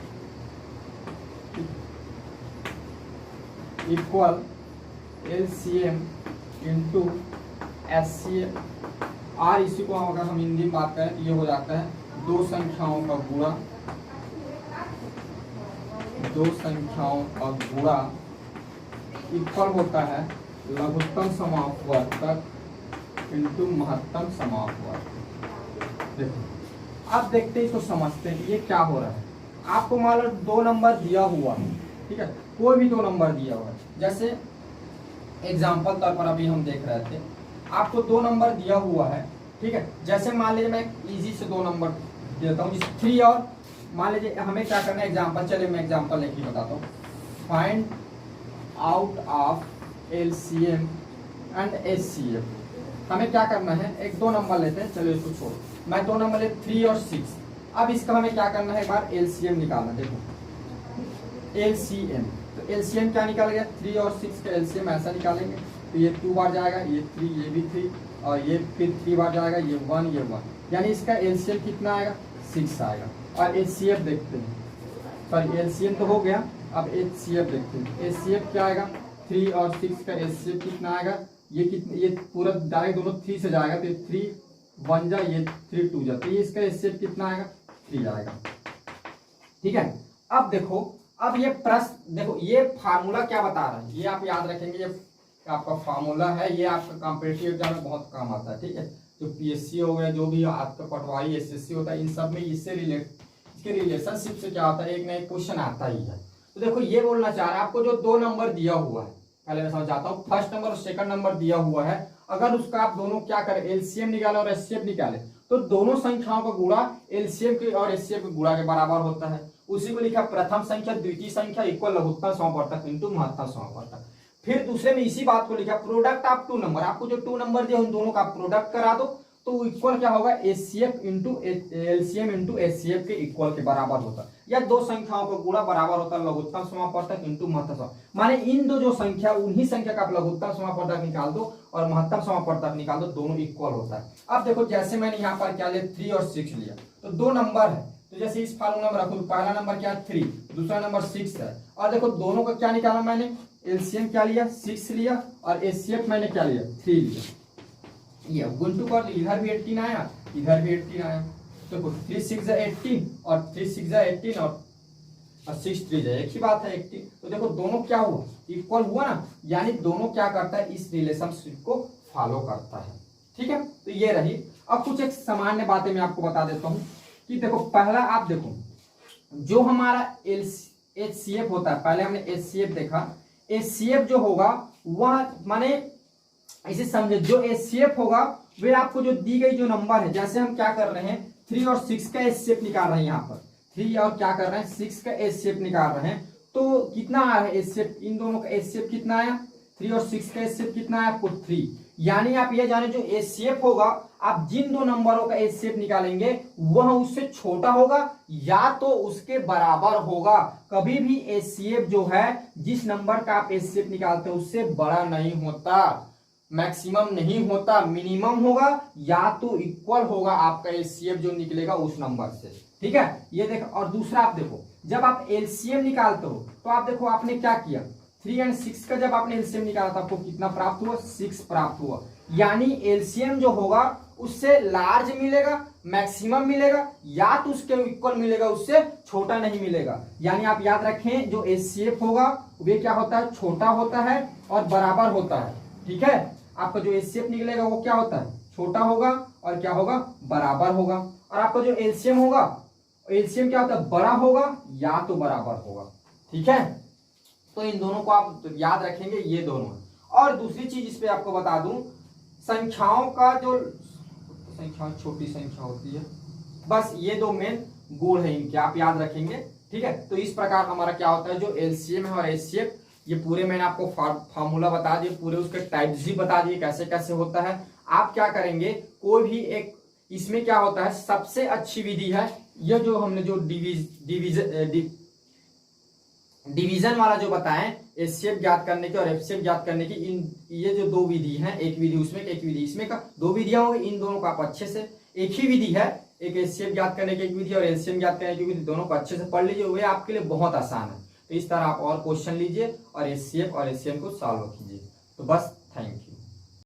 equal LCM into HCF, और इसी को अगर हम हिंदी में बात करें तो ये हो जाता है दो संख्याओं का गुणा इक्वल होता है लघुत्तम समापवर्तक इंटू महत्तम समापवर्तक। देखो अब देखते हैं, इसको समझते हैं कि ये क्या हो रहा है। आपको मान लो दो नंबर दिया हुआ है, ठीक है, कोई भी दो नंबर दिया हुआ है। जैसे एग्जाम्पल तौर पर अभी हम देख रहे थे, आपको दो नंबर दिया हुआ है, ठीक है। जैसे मान लीजिए मैं इजी से दो नंबर देता हूँ, 3 और मान लीजिए हमें क्या करना है एग्जाम्पल, चलिए मैं एग्जाम्पल लेके बताता हूँ। Find out of LCM and HCF। हमें क्या करना है, एक दो नंबर लेते हैं, चलो इसको छोड़ो, मैं दो नंबर ले 3 और 6। अब इसका हमें क्या करना है, एक बार LCM निकालना। देखो LCM, तो LCM क्या निकाल गया, 3 और 6 का LCM ऐसा निकालेंगे तो ये 2 बार जाएगा, ये 3, ये भी 3, और ये फिर 3 बार जाएगा, ये 1, ये 1, यानी इसका LCM कितना आएगा, 6 आएगा। और HCF देखते हैं, सॉरी LCM तो हो गया, अब HCF देखते हैं। HCF क्या आएगा, 3 और 6 का HCF कितना आएगा, ये कितना, ये पूरा डायरेक्ट दोनों 3 से जाएगा, तो 3 1 जा, ये 3 2 जा, तो ये इसका HCF कितना आएगा, 3 आएगा। ठीक है, अब देखो, अब ये प्रश्न देखो, ये फार्मूला क्या बता रहा है, ये आप याद रखेंगे, ये आपका फार्मूला है, ये आपका कॉम्पिटिटिव एग्जाम में बहुत काम आता है। ठीक है, जो PSC हो गया, जो भी आपका पटवारी SSC होता है, इन सब में इससे इसके रिलेशनशिप से क्या होता है, एक ना एक क्वेश्चन आता ही है। तो देखो ये बोलना चाह रहा है, आपको जो दो नंबर दिया हुआ है, पहले मैं समझाता हूँ, फर्स्ट नंबर और सेकंड नंबर दिया हुआ है, अगर उसका आप दोनों क्या करें, LCM निकाले और HCF निकाले, तो दोनों संख्याओं का गुणा LCM के और HCF के गुणा के बराबर होता है। उसी को लिखा प्रथम संख्या द्वितीय संख्या इक्वल लघुत्तम समापवर्तक इंटू महत्तम समापवर्तक। फिर दूसरे में इसी बात को लिखा प्रोडक्ट ऑफ टू नंबर, आपको जो टू नंबर दिया उन दोनों का प्रोडक्ट करा दो, तो इक्वल क्या होगा, HCF into LCM into HCF के इक्वल के बराबर होता है, या दो संख्याओं का गुणा बराबर होता है लघुत्तम समापवर्तक इंटू महत्तम समापवर्तक। माने इन दो जो संख्या, उन्हीं संख्या का आप लघुत्तम समापवर्तक निकाल दो और महत्तम समापवर्तक निकाल दो, दोनों इक्वल होता है। अब देखो जैसे मैंने यहाँ पर क्या लिया, 3 और 6 लिया, तो दो नंबर है, तो जैसे इस फार्मूला में रखो, पहला नंबर क्या है 3, दूसरा नंबर 6 है, और देखो दोनों का क्या निकाला मैंने, LCM क्या लिया 6 लिया, और HCF मैंने क्या लिया 3 लिया। ये गुणटू कर, इधर भी 18 आया, इधर भी 18 आया, देखो 3 6 जा 18 और 3 6 जा 18 और 6 3 जा, एक ही बात है 18। तो देखो दोनों क्या हुआ, इक्वल हुआ ना, यानी दोनों क्या करता है, इस रिलेशनशिप को फॉलो करता है। ठीक है, तो ये रही। अब कुछ एक सामान्य बातें मैं आपको बता देता हूँ कि देखो, पहला आप देखो, जो हमारा HCF होता है, पहले हमने HCF देखा, HCF जो होगा वह माने इसे समझे, जो HCF होगा वे आपको जो दी गई जो नंबर है, जैसे हम क्या कर रहे हैं 3 और 6 का HCF निकाल रहे हैं, यहाँ पर 3 और क्या कर रहे हैं 6 का HCF निकाल रहे हैं, तो कितना आया है HCF, इन दोनों का HCF कितना आया, 3 और 6 का HCF कितना आया आपको 3। यानी आप ये जाने जो HCF होगा, आप जिन दो नंबरों का HCF निकालेंगे वह उससे छोटा होगा या तो उसके बराबर होगा। कभी भी HCF जो है, जिस नंबर का आप HCF निकालते हैं उससे बड़ा नहीं होता, मैक्सिमम नहीं होता, मिनिमम होगा या तो इक्वल होगा आपका HCF जो निकलेगा उस नंबर से। ठीक है, ये देखो। और दूसरा आप देखो, जब आप LCM निकालते हो तो आप देखो आपने क्या किया, 3 और 6 का जब आपने LCM निकाला था आपको कितना प्राप्त हुआ, 6 प्राप्त हुआ। यानी LCM जो होगा उससे लार्ज मिलेगा, मैक्सिमम मिलेगा, या तो उसके इक्वल मिलेगा, उससे छोटा नहीं मिलेगा। यानी आप याद रखें, जो HCF होगा वे क्या होता है, छोटा होता है और बराबर होता है। ठीक है, आपका जो HCF निकलेगा वो क्या होता है, छोटा होगा और क्या होगा, बराबर होगा। और आपका जो LCM होगा, LCM क्या होता है, बड़ा होगा या तो बराबर होगा। ठीक है, तो इन दोनों को आप याद रखेंगे, ये दोनों। और दूसरी चीज इस पे आपको बता दूं, संख्याओं का जो संख्या छोटी संख्या होती है। बस ये दो मेन गुण है इनके, आप याद रखेंगे। ठीक है, तो इस प्रकार हमारा क्या होता है, जो एलसीएम है और एचसीएफ, ये पूरे मैंने आपको फार्मूला बता दिए, पूरे उसके टाइप्स भी बता दिए कैसे कैसे होता है। आप क्या करेंगे, कोई भी एक, इसमें क्या होता है, सबसे अच्छी विधि है ये जो हमने जो डिवीजन वाला जो बताएं, एचसीएफ ज्ञात करने की और एफसीएफ ज्ञात करने की, इन ये जो दो विधि हैं, एक विधि उसमें एक विधि इसमें का, दो विधियां होंगी, इन दोनों को आप अच्छे से, एक ही विधि है, एक एचसीएफ ज्ञात करने की एक विधि और एलसीएम ज्ञात करने की विधि, दोनों को अच्छे से पढ़ लीजिए, वे आपके लिए बहुत आसान है। तो इस तरह आप और क्वेश्चन लीजिए और एचसीएफ और एचसीएम को सॉल्व कीजिए। तो बस थैंक यू।